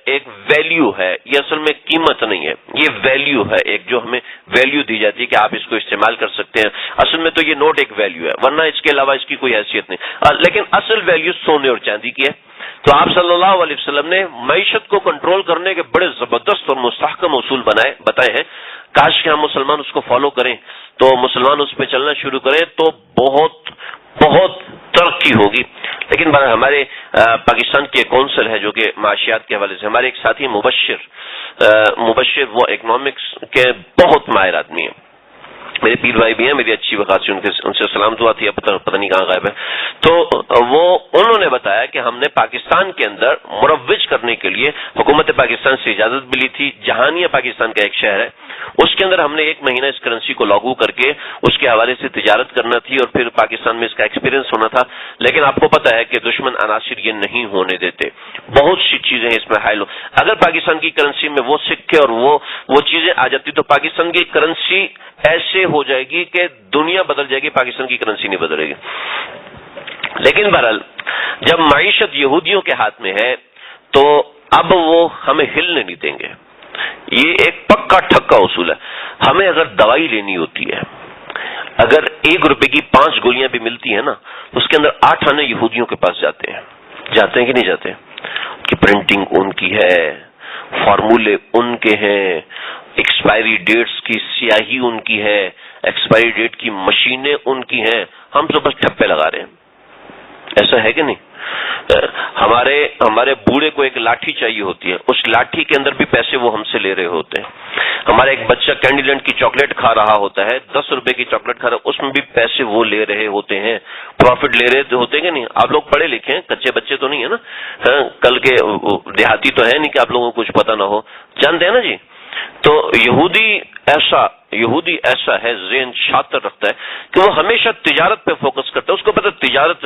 ایک ویلیو ہے، یہ اصل میں قیمت نہیں ہے، یہ ویلیو ہے، ایک جو ہمیں ویلیو دی جاتی ہے کہ آپ اس کو استعمال کر سکتے ہیں. اصل میں تو یہ نوٹ ایک ویلیو ہے، ورنہ اس کے علاوہ اس کی کوئی حیثیت نہیں. لیکن اصل ویلیو سونے اور چاندی کی ہے. تو آپ صلی اللہ علیہ وسلم نے معیشت کو کنٹرول کرنے کے بڑے زبردست اور مستحکم اصول بتائے ہیں. کاش کہ ہم مسلمان اس کو فالو کریں، تو مسلمان اس پہ چلنا شروع کریں تو بہت بہت ترقی ہوگی. لیکن ہمارے پاکستان کے کونسل ہے جو کہ معاشیات کے حوالے سے، ہمارے ایک ساتھی مبشر وہ اکنامکس کے بہت ماہر آدمی ہیں، میرے پیر بھائی بھی ہیں، میری اچھی وقت سے ان سے سلام دعا تھی، اب پتہ نہیں کہاں غائب ہے. تو انہوں نے بتایا کہ ہم نے پاکستان کے اندر مروج کرنے کے لیے حکومت پاکستان سے اجازت ملی تھی. جہانیہ پاکستان کا ایک شہر ہے، اس کے اندر ہم نے 1 مہینہ اس کرنسی کو لاگو کر کے اس کے حوالے سے تجارت کرنا تھی اور پھر پاکستان میں اس کا ایکسپیرینس ہونا تھا. لیکن آپ کو پتا ہے کہ دشمن عناصر یہ نہیں ہونے دیتے، بہت سی چیزیں اس میں حائل. اگر پاکستان کی کرنسی میں وہ سکے اور وہ چیزیں آ جاتی تو پاکستان کی کرنسی ایسے ہو جائے گی کہ دنیا بدل جائے گی، پاکستان کی کرنسی نہیں بدلے گی. لیکن بہرحال جب معیشت یہودیوں کے ہاتھ میں ہے تو اب وہ ہمیں ہلنے نہیں دیں گے. یہ ایک پکا ٹھکا اصول ہے. ہمیں اگر دوائی لینی ہوتی ہے، اگر 1 روپے کی 5 گولیاں بھی ملتی ہیں نا، اس کے اندر 8 آنے یہودیوں کے پاس جاتے ہیں کہ نہیں جاتے؟ کہ پرنٹنگ ان کی ہے، فارمولے ان کے ہیں، ایکسپائری ڈیٹس کی سیاہی ان کی ہے، ایکسپائری ڈیٹ کی مشینیں ان کی ہیں. ہم تو بس ٹھپے لگا رہے ہیں. ایسا ہے کہ نہیں؟ ہمارے بوڑھے کو ایک لاٹھی چاہیے ہوتی ہے، اس لاٹھی کے اندر بھی پیسے وہ ہم سے لے رہے ہوتے ہیں. ہمارا ایک بچہ کینڈی لینڈ کی چاکلیٹ کھا رہا ہوتا ہے، 10 روپے کی چاکلیٹ کھا رہا ہے، اس میں بھی پیسے وہ لے رہے ہوتے ہیں، پروفٹ لے رہے ہوتے ہیں کہ نہیں؟ آپ لوگ پڑھے لکھے ہیں، کچے بچے تو نہیں ہے نا، کل کے دیہاتی تو ہے نہیں کہ آپ لوگوں کو کچھ پتہ نہ ہو، جانتے ہیں نا جی. تو یہودی ایسا ہے، ذہن شاطر رکھتا ہے کہ وہ ہمیشہ تجارت پہ فوکس کرتا ہے. اس کو پتہ تجارت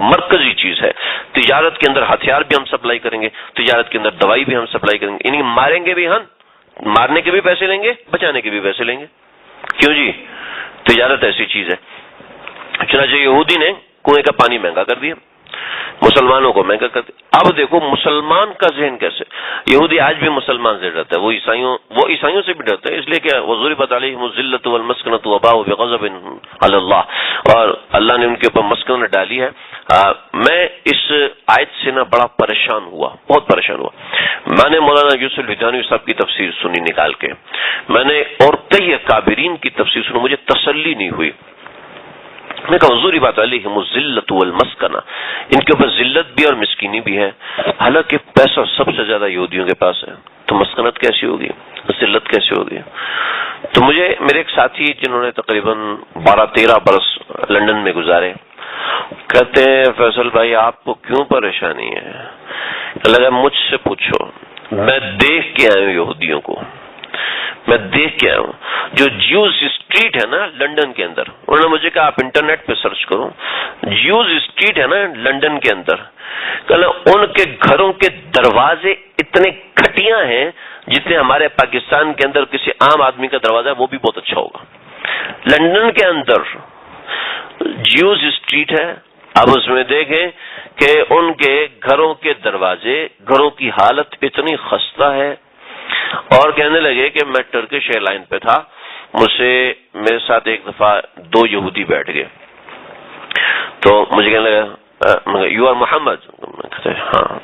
مرکزی چیز ہے. تجارت کے اندر ہتھیار بھی ہم سپلائی کریں گے، تجارت کے اندر دوائی بھی ہم سپلائی کریں گے. انہیں ماریں گے بھی، ہم مارنے کے بھی پیسے لیں گے، بچانے کے بھی پیسے لیں گے. کیوں جی؟ تجارت ایسی چیز ہے. چنانچہ یہودی نے کنویں کا پانی مہنگا کر دیا، مسلمانوں کو مہنگا کر دیا. اب دیکھو مسلمان کا ذہن کیسے. یہودی آج بھی مسلمان سے ڈرتا ہے، وہ عیسائیوں سے بھی ڈرتا ہے، اس لیے کہ وضربت علیہم الذلۃ والمسکنۃ وباءوا بغضب علی اللہ، اور اللہ نے ان کے اوپر مسکنت ڈالی ہے. میں اس آیت سے نا بڑا پریشان ہوا، بہت پریشان ہوا. میں نے مولانا یوسف الحدانی صاحب کی تفسیر سنی نکال کے، میں نے اور کئی اکابرین کی تفسیر سنی، مجھے تسلی نہیں ہوئی. میں کہا حضور بات علیہم الذلۃ والمسکنہ، ان کے اوپر ذلت بھی اور مسکینی بھی ہے، حالانکہ پیسہ سب سے زیادہ یہودیوں کے پاس ہے، تو مسکنت کیسی ہوگی، ذلت کیسی ہوگی؟ تو مجھے میرے ایک ساتھی جنہوں نے تقریباً 12-13 برس لندن میں گزارے، کہتے ہیں فیصل بھائی آپ کو کیوں پریشانی ہے؟ لگا مجھ سے پوچھو، میں دیکھ کے آیا ہوں یہودیوں کو، میں دیکھ کے آیا ہوں. جو جیوز اسٹریٹ ہے نا لندن کے اندر، انہوں نے مجھے کہا آپ انٹرنیٹ پہ سرچ کرو، جیوز اسٹریٹ ہے نا لندن کے اندر، ان کے گھروں کے دروازے اتنے گھٹیا ہیں جتنے ہمارے پاکستان کے اندر کسی عام آدمی کا دروازہ ہے وہ بھی بہت اچھا ہوگا. لندن کے اندر جیوز اسٹریٹ ہے. اب اس میں دیکھیں کہ ان کے گھروں کے دروازے، گھروں کی حالت اتنی خستہ ہے. اور کہنے لگے کہ میں ٹرکش ایئر لائن پہ تھا، میرے ساتھ ایک دفعہ 2 یہودی بیٹھ گئے، تو مجھے کہنے لگا یو آر محمد؟ کہتے ہاں،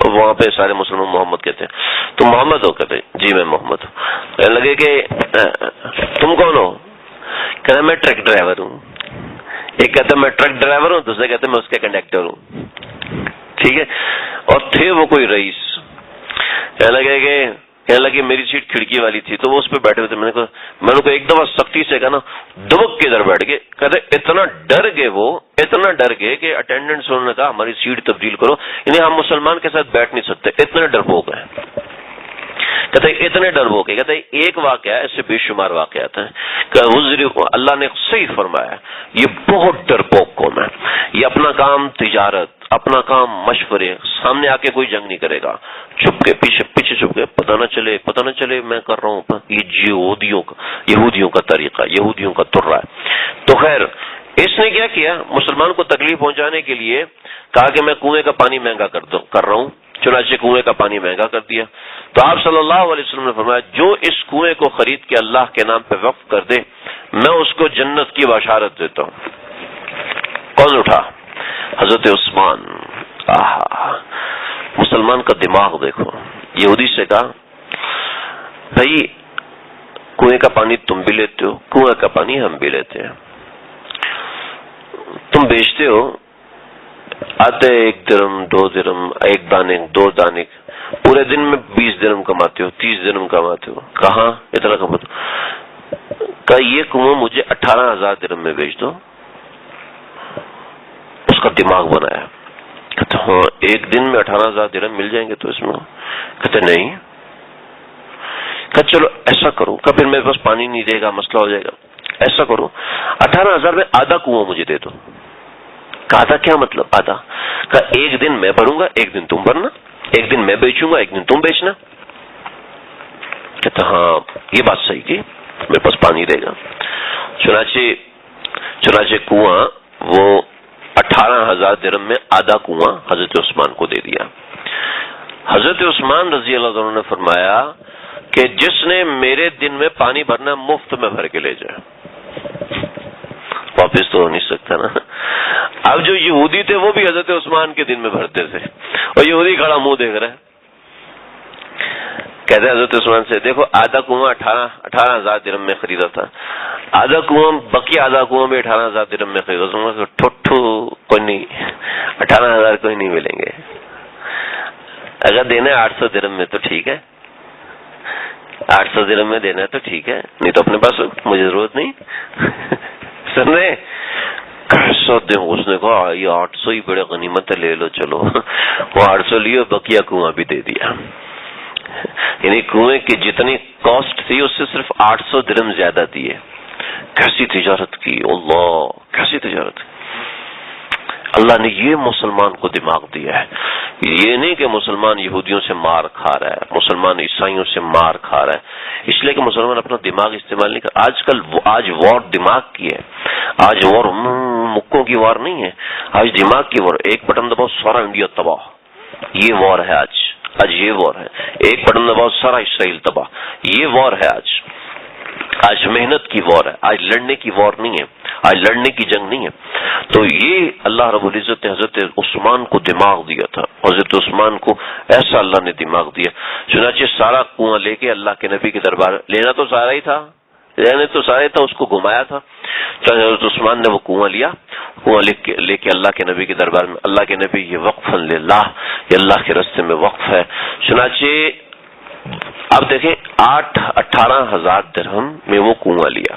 وہاں پہ سارے مسلمان محمد کہتے ہیں. تم محمد ہو؟ کہتے جی میں محمد ہوں. کہنے لگے کہ تم کون ہو؟ کہتے میں ٹرک ڈرائیور ہوں. ایک کہتا میں ٹرک ڈرائیور ہوں، دوسرا کہتا میں اس کا کنڈکٹر ہوں. ٹھیک ہے. اور تھے وہ کوئی رئیس. کہنے لگے میری سیٹ کھڑکی والی تھی تو وہ اس پہ بیٹھے ہوئے تھے. میں نے کو ایک دفعہ سختی سے کہا نا دبک کے ادھر بیٹھ گئے. کہتے اتنا ڈر گئے کہ اٹینڈنٹس انہوں نے کہا ہماری سیٹ تبدیل کرو، یعنی ہم مسلمان کے ساتھ بیٹھ نہیں سکتے، اتنے ڈرپوک ہیں. کہتے اتنے ڈرپوک ہے. کہتے ایک واقعہ ایسے بے شمار واقعات ہیں کہ اللہ نے صحیح فرمایا یہ بہت ڈرپوک قوم ہے. یہ اپنا کام تجارت، اپنا کام مشورے، سامنے آ کے کوئی جنگ نہیں کرے گا، چھپ کے پیچھے چھپ کے پتہ نہ چلے میں کر رہا ہوں. یہ یہودیوں کا طریقہ، یہودیوں کا ترا ہے. تو خیر اس نے کیا کیا، مسلمان کو تکلیف پہنچانے کے لیے کہا کہ میں کنویں کا پانی مہنگا کر رہا ہوں. چنانچہ کنویں کا پانی مہنگا کر دیا. تو آپ صلی اللہ علیہ وسلم نے فرمایا جو اس کنویں کو خرید کے اللہ کے نام پہ وقف کر دے میں اس کو جنت کی بشارت دیتا ہوں. کون اٹھا؟ حضرت عثمان. مسلمان کا دماغ دیکھو. یہودی سے کہا بھائی کنویں کا پانی تم بھی لیتے ہو، کنویں کا پانی ہم بھی لیتے ہیں، تم بیچتے ہو آتے 1 درہم 2 درہم 1 دانک 2 دانک، پورے دن میں 20 درہم کماتے ہو 30 درہم کماتے ہو، کہاں اتنا کماتے ہو؟ کہ یہ کنواں مجھے 18,000 درہم میں بیچ دو. اس کا دماغ بنایا. کہتے ہاں 1 دن میں 18,000 درہم مل جائیں گے تو اس میں؟ کہتے نہیں. کہ چلو ایسا کرو، کہ پھر میرے پاس پانی نہیں دے گا، مسئلہ ہو جائے گا. ایسا کرو 18,000 میں آدھا کنواں مجھے دے دو. کہ آدھا کیا مطلب آدھا؟ کہ 1 دن میں بھروں گا 1 دن تم بھرنا، 1 دن میں بیچوں گا 1 دن تم بیچنا. کہتا ہاں یہ بات صحیح کی، میرے پاس پانی رہے گا. چنانچہ کنواں وہ 18,000 درہم میں آدھا کنواں حضرت عثمان کو دے دیا. حضرت عثمان رضی اللہ عنہ نے فرمایا کہ جس نے میرے دن میں پانی بھرنا مفت میں بھر کے لے جائے. واپس تو ہو نہیں سکتا نا. اب جو یہودی تھے وہ بھی حضرت عثمان کے دن میں بھرتے تھے، اور یہودی کھڑا منہ دیکھ رہا ہے. کہتے حضرت عثمان سے دیکھو آدھا کنواں 18,000 درہم میں خریدا تھا، آدھا کنواں بقی آدھا کنواں بھی 18,000 درہم میں خریدا تھا. ٹھٹھو کوئی نہیں، 18,000 کوئی نہیں ملیں گے. اگر دینا ہے 800 درہم میں تو ٹھیک ہے، 800 درہم میں دینا ہے تو ٹھیک ہے، نہیں تو اپنے پاس مجھے ضرورت نہیں. سن رہے کیسا دیں؟ اس نے کہا یہ 800 ہی بڑے غنیمت ہے، لے لو چلو. وہ 800 لیے، بقیہ کنواں بھی دے دیا. یعنی کنویں کی جتنی کاسٹ تھی اس سے صرف 800 درہم زیادہ دیے. کیسی تجارت کی اللہ، کیسی تجارت کی. اللہ نے یہ مسلمان کو دماغ دیا ہے. یہ نہیں کہ مسلمان یہودیوں سے مار کھا رہا ہے، مسلمان عیسائیوں سے مار کھا رہا ہے اس لیے کہ مسلمان اپنا دماغ استعمال نہیں کر. آج وار دماغ کی ہے. آج وار مکوں کی وار نہیں ہے، آج دماغ کی وار. ایک بٹن دباؤ سارا انڈیا تباہ، یہ وار ہے آج یہ وار ہے. ایک بٹن دباؤ سارا اسرائیل تباہ، یہ وار ہے آج. آج محنت کی وار ہے، آج لڑنے کی وار نہیں ہے، آج لڑنے کی جنگ نہیں ہے. تو یہ اللہ رب العزت نے حضرت عثمان کو دماغ دیا تھا. حضرت عثمان کو ایسا اللہ نے دماغ دیا. چنانچہ سارا کنواں لے کے اللہ کے نبی کے دربار، لینا تو سارا ہی تھا، لینے تو سارا ہی تھا، اس کو گھمایا تھا. حضرت عثمان نے وہ کنواں لیا، کنواں لے کے اللہ کے نبی کے دربار میں. اللہ کے نبی یہ وقف للہ، یہ اللہ کے راستے میں وقف ہے. چنانچہ اب دیکھیں 18,000 درہم میں وہ کنواں لیا.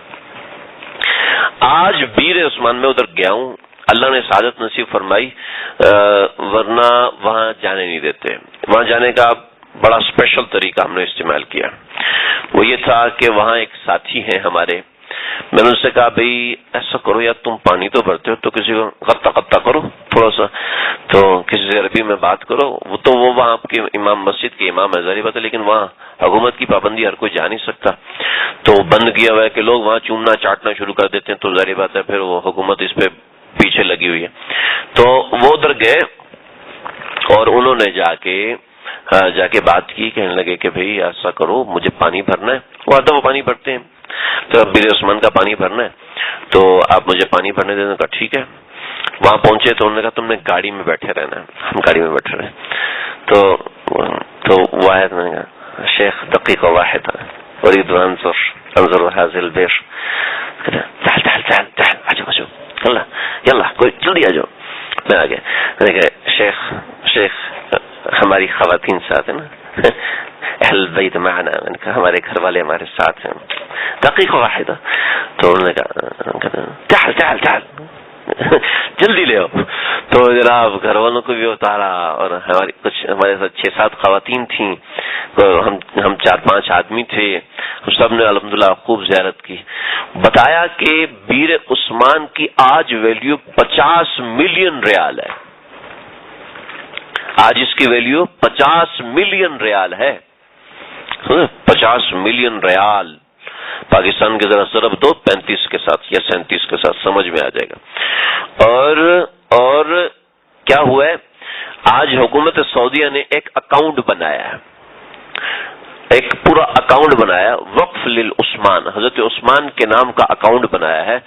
آج بیر عثمان میں ادھر گیا ہوں، اللہ نے سعادت نصیب فرمائی، ورنہ وہاں جانے نہیں دیتے. وہاں جانے کا بڑا اسپیشل طریقہ ہم نے استعمال کیا. وہ یہ تھا کہ وہاں ایک ساتھی ہیں ہمارے، میں نے ان سے کہا بھئی ایسا کرو یار، تم پانی تو بھرتے ہو تو کسی کو قطع کرو تھوڑا سا، تو کسی سے عربی میں بات کرو. وہ وہاں آپ کے امام مسجد کے امام ہے ظاہر بات ہے، لیکن وہاں حکومت کی پابندی ہر کوئی جا نہیں سکتا، تو بند کیا ہوا ہے کہ لوگ وہاں چومنا چاٹنا شروع کر دیتے ہیں، تو ظاہر بات ہے پھر وہ حکومت اس پہ پیچھے لگی ہوئی ہے. تو وہ ادھر گئے اور انہوں نے جا کے بات کی، کہنے لگے کہ بھئی ایسا کرو مجھے پانی بھرنا ہے. وہ آتا وہ پانی بھرتے ہیں، تو اب بیر عثمان کا پانی بھرنا ہے تو آپ مجھے پانی بھرنے دینا. کہا ٹھیک ہے. وہاں پہنچے تو انہوں نے کہا تم نے گاڑی میں بیٹھے رہنا ہے. ہم گاڑی میں بیٹھے رہے تو واحد میں نے کہا شیخ دقیق واحد اريد انظر هذه البئر. تعال یلا کوئی جلدی آ جاؤ. میں آ گیا. میں نے کہا شیخ ہماری خواتین ساتھ ہیں نا، اہل بیت معنا، میں نے کہا ہمارے گھر والے ہمارے ساتھ ہیں. دقیق واحدہ. تو انہوں نے کہا تعال جلدی لے آؤ. تو جناب گھر والوں کو بھی اتارا، اور ہمارے ساتھ 6-7 خواتین تھیں، ہم 4-5 آدمی تھے. ہم سب نے الحمدللہ خوب زیارت کی. بتایا کہ بیر عثمان کی آج ویلیو 50 ملین ریال ہے. آج اس کی ویلیو 50 ملین ریال ہے. 50 ملین ریال پاکستان کے ذرا ضرب دو 35 کے ساتھ یا 37 کے ساتھ، سمجھ میں آ جائے گا. اور کیا ہوا ہے، آج حکومت سعودیہ نے ایک اکاؤنٹ بنایا ہے، ایک پورا اکاؤنٹ بنایا وقف للعثمان، حضرت عثمان کے نام کا اکاؤنٹ بنایا ہے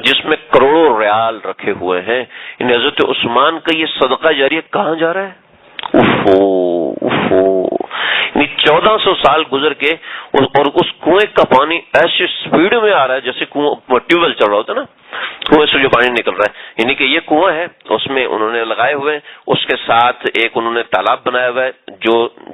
جس میں کروڑوں ریال رکھے ہوئے ہیں. ان حضرت عثمان کا یہ صدقہ جاریہ کہاں جا رہا ہے؟ یعنی 1400 سال گزر کے اور اس کنویں کا پانی ایسے سپیڈ میں آ رہا ہے جیسے ٹیوب ویل چل رہا ہوتا ہے نا، کنویں سے جو پانی نکل رہا ہے، یعنی کہ یہ کنواں ہے، اس میں انہوں نے لگائے ہوئے، اس کے ساتھ ایک انہوں نے تالاب بنایا ہوا ہے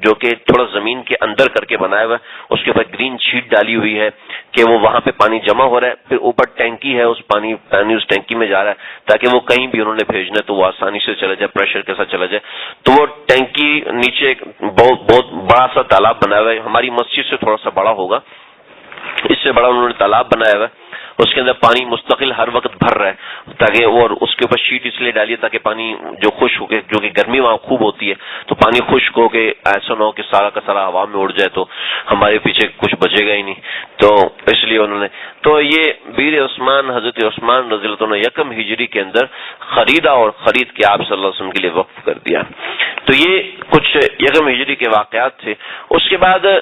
جو کہ تھوڑا زمین کے اندر کر کے بنایا ہوا ہے، اس کے اوپر گرین شیٹ ڈالی ہوئی ہے کہ وہ وہاں پہ پانی جمع ہو رہا ہے، پھر اوپر ٹینکی ہے، اس پانی اس ٹینکی میں جا رہا ہے تاکہ وہ کہیں بھی انہوں نے بھیجنا ہے تو وہ آسانی سے چلا جائے، پریشر کے ساتھ چلا جائے. تو وہ ٹینکی نیچے ایک بہت بڑا سا تالاب بنایا ہوا ہے، ہماری مسجد سے تھوڑا سا بڑا ہوگا، اس سے بڑا انہوں نے تالاب بنایا ہوا ہے، اس کے اندر پانی مستقل ہر وقت بھر رہا ہے تاکہ اور اس کے اوپر شیٹ اس لیے ڈالیے تاکہ پانی جو خشک ہو کے، جو کہ گرمی وہاں خوب ہوتی ہے تو پانی خشک ہو کے ایسا نہ ہو کہ سارا کا سارا ہوا میں اڑ جائے تو ہمارے پیچھے کچھ بچے گا ہی نہیں. تو اس لیے انہوں نے تو یہ بیر عثمان حضرت عثمان رضی اللہ عنہ یکم ہجری کے اندر خریدا اور خرید کے آپ صلی اللہ علیہ وسلم کے لیے وقف کر دیا. تو یہ کچھ یکم ہجری کے واقعات تھے. اس کے بعد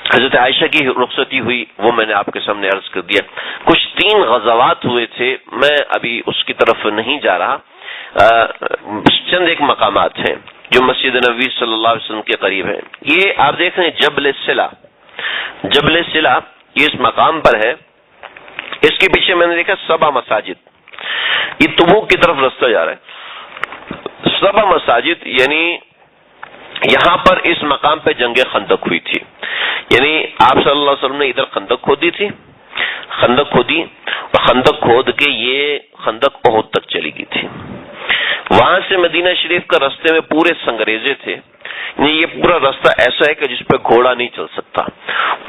حضرت عائشہ کی رخصتی ہوئی، وہ میں نے آپ کے سامنے عرض کر دیا. کچھ 3 غزوات ہوئے تھے، میں ابھی اس کی طرف نہیں جا رہا. چند ایک مقامات ہیں جو مسجد نبوی صلی اللہ علیہ وسلم کے قریب ہیں. یہ آپ دیکھ رہے ہیں جبل صلہ، جبل صلہ یہ اس مقام پر ہے. اس کے پیچھے میں نے دیکھا 7 مساجد، یہ تبوک کی طرف رستہ جا رہا ہے. 7 مساجد یعنی یہاں پر اس مقام پہ جنگ خندق ہوئی تھی. یعنی آپ صلی اللہ علیہ وسلم نے ادھر خندق کھودی تھی، خندق کھودی اور خندق کھود کے یہ خندق احد تک چلی گئی تھی. وہاں سے مدینہ شریف کا رستے میں پورے سنگریزے تھے. یہ پورا رستہ ایسا ہے کہ جس پہ گھوڑا نہیں چل سکتا،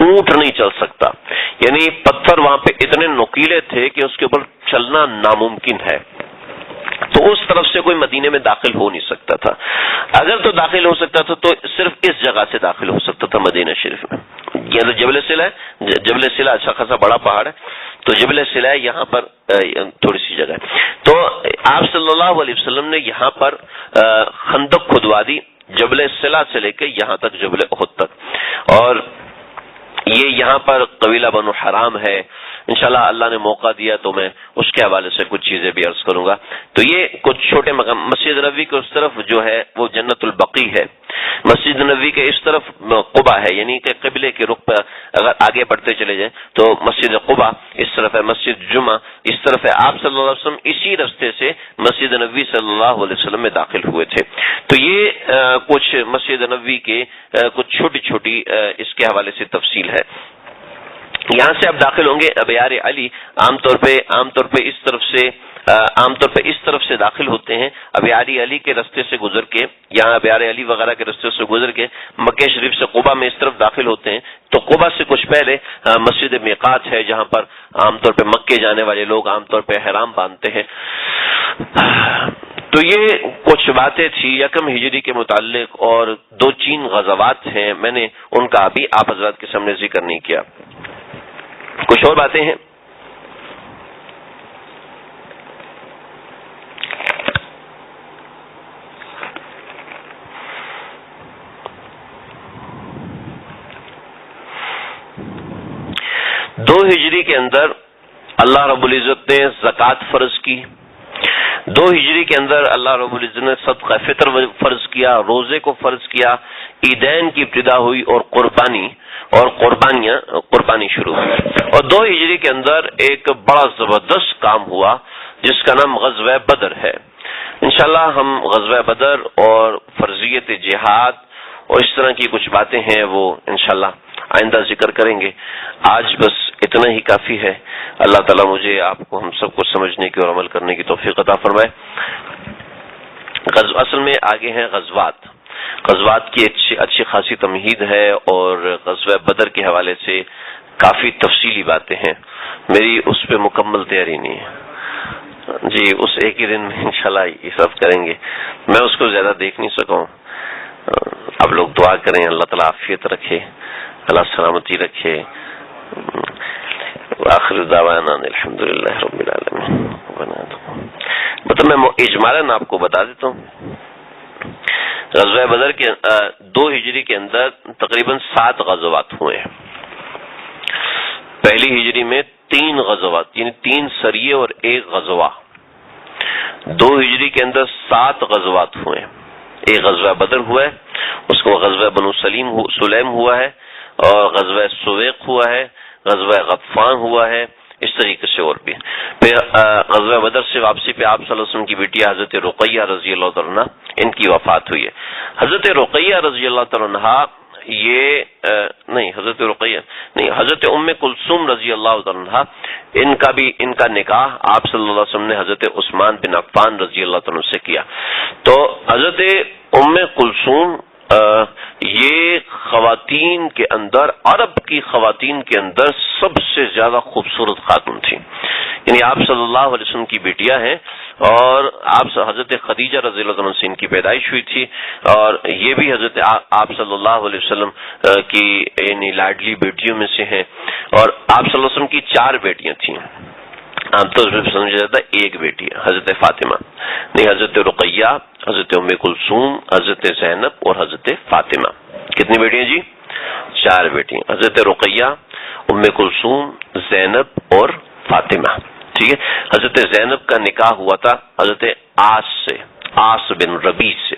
اونٹ نہیں چل سکتا، یعنی پتھر وہاں پہ اتنے نوکیلے تھے کہ اس کے اوپر چلنا ناممکن ہے. تو اس طرف سے کوئی مدینے میں داخل ہو نہیں سکتا تھا. اگر تو داخل ہو سکتا تھا تو صرف اس جگہ سے داخل ہو سکتا تھا مدینہ شریف میں. یہ تو جبل صلہ ہے، جبل صلہ اچھا خاصا بڑا پہاڑ ہے، تو جبل صلہ ہے، یہاں پر تھوڑی سی جگہ ہے. تو آپ صلی اللہ علیہ وسلم نے یہاں پر خندق کھدوا دی جبل صلہ سے لے کے یہاں تک جبل احد تک. اور یہ یہاں پر قبیلہ بنو حرام ہے. انشاءاللہ اللہ نے موقع دیا تو میں اس کے حوالے سے کچھ چیزیں بھی عرض کروں گا. تو یہ کچھ چھوٹے مقام. مسجد نبوی کے اس طرف جو ہے وہ جنت البقیع ہے، مسجد نبوی کے اس طرف قبا ہے، یعنی کہ قبلے کے رخ پر اگر آگے بڑھتے چلے جائیں تو مسجد قبا اس طرف ہے، مسجد جمعہ اس طرف ہے. آپ صلی اللہ علیہ وسلم اسی رستے سے مسجد نبوی صلی اللہ علیہ وسلم میں داخل ہوئے تھے. تو یہ کچھ مسجد نبوی کے کچھ چھوٹی چھوٹی اس کے حوالے سے تفصیل ہے. یہاں سے آپ داخل ہوں گے ابیار علی، عام طور پہ اس طرف سے داخل ہوتے ہیں. ابیار علی کے رستے سے گزر کے، یہاں ابیار علی وغیرہ کے رستے سے گزر کے مکہ شریف سے قبا میں اس طرف داخل ہوتے ہیں. تو قبا سے کچھ پہلے مسجد میقات ہے جہاں پر عام طور پہ مکے جانے والے لوگ عام طور پہ احرام باندھتے ہیں. تو یہ کچھ باتیں تھی یکم ہجری کے متعلق، اور 2-3 غزوات ہیں، میں نے ان کا ابھی آپ حضرات کے سامنے ذکر نہیں کیا. کچھ اور باتیں ہیں. دو ہجری کے اندر اللہ رب العزت نے زکوٰۃ فرض کی. 2 ہجری کے اندر اللہ رب العزت نے صدقہ فطر فرض کیا، روزے کو فرض کیا، عیدین کی ابتدا ہوئی اور قربانی شروع ہوئی. اور 2 ہجری کے اندر ایک بڑا زبردست کام ہوا جس کا نام غزوہ بدر ہے. انشاءاللہ ہم غزوہ بدر اور فرضیت جہاد اور اس طرح کی کچھ باتیں ہیں وہ انشاءاللہ آئندہ ذکر کریں گے. آج بس اتنا ہی کافی ہے. اللہ تعالیٰ مجھے آپ کو ہم سب کو سمجھنے کی اور عمل کرنے کی توفیق عطا فرمائے. اصل میں آگے ہیں غزوات کی اچھی خاصی تمہید ہے، اور غزوہ بدر کے حوالے سے کافی تفصیلی باتیں ہیں. میری اس پہ مکمل تیاری نہیں ہے جی، اس ایک ہی دن میں انشاءاللہ یہ سب کریں گے. میں اس کو زیادہ دیکھ نہیں سکا ہوں. آپ لوگ دعا کریں، اللہ تعالیٰ عافیت رکھے، اللہ سلامتی رکھے. آخر دعوانا الحمدللہ رب العالمین. مطلب میں اجمالاً آپ کو بتا دیتا ہوں، غزوہ بدر کے 2 ہجری کے اندر تقریباً 7 غزوات ہوئے ہیں. پہلی ہجری میں 3 غزوات، یعنی 3 سریے اور 1 غزوہ. 2 ہجری کے اندر 7 غزوات ہوئے. ایک غزوہ بدر ہوا ہے اس کو غزوہ بنو سلیم ہوا ہے، اور غزوہ سویق ہوا ہے، غزوہ غطفان ہوا ہے، اس طریقے سے اور بھی. پھر غزوہ بدر سے واپسی پہ آپ صلی اللہ علیہ وسلم کی بیٹی حضرت رقیہ رضی اللہ تعالیٰ عنہ ان کی وفات ہوئی ہے. حضرت رقیہ رضی اللہ تعالیٰ عنہ حضرت ام کلثوم رضی اللہ تعالیٰ عنہ ان کا نکاح آپ صلی اللہ علیہ وسلم نے حضرت عثمان بن عفان رضی اللہ تعالیٰ عنہ سے کیا. تو حضرت ام کلثوم یہ خواتین کے اندر، عرب کی خواتین کے اندر سب سے زیادہ خوبصورت خاتون تھی. یعنی آپ صلی اللہ علیہ وسلم کی بیٹیاں ہیں، اور آپ حضرت خدیجہ رضی اللہ عنہ سے ان کی پیدائش ہوئی تھی، اور یہ بھی حضرت آپ صلی اللہ علیہ وسلم کی یعنی لاڈلی بیٹیوں میں سے ہیں. اور آپ صلی اللہ علیہ وسلم کی 4 بیٹیاں تھیں. عام طور پر سمجھا جاتا ہے ایک بیٹی ہے حضرت فاطمہ، نہیں، حضرت رقیہ، حضرت ام کلثوم، حضرت زینب اور حضرت فاطمہ. کتنی بیٹیاں جی؟ 4 بیٹیاں، حضرت رقیہ، ام کلثوم، زینب اور فاطمہ. ٹھیک ہے. حضرت زینب کا نکاح ہوا تھا حضرت عاص بن ربیع سے.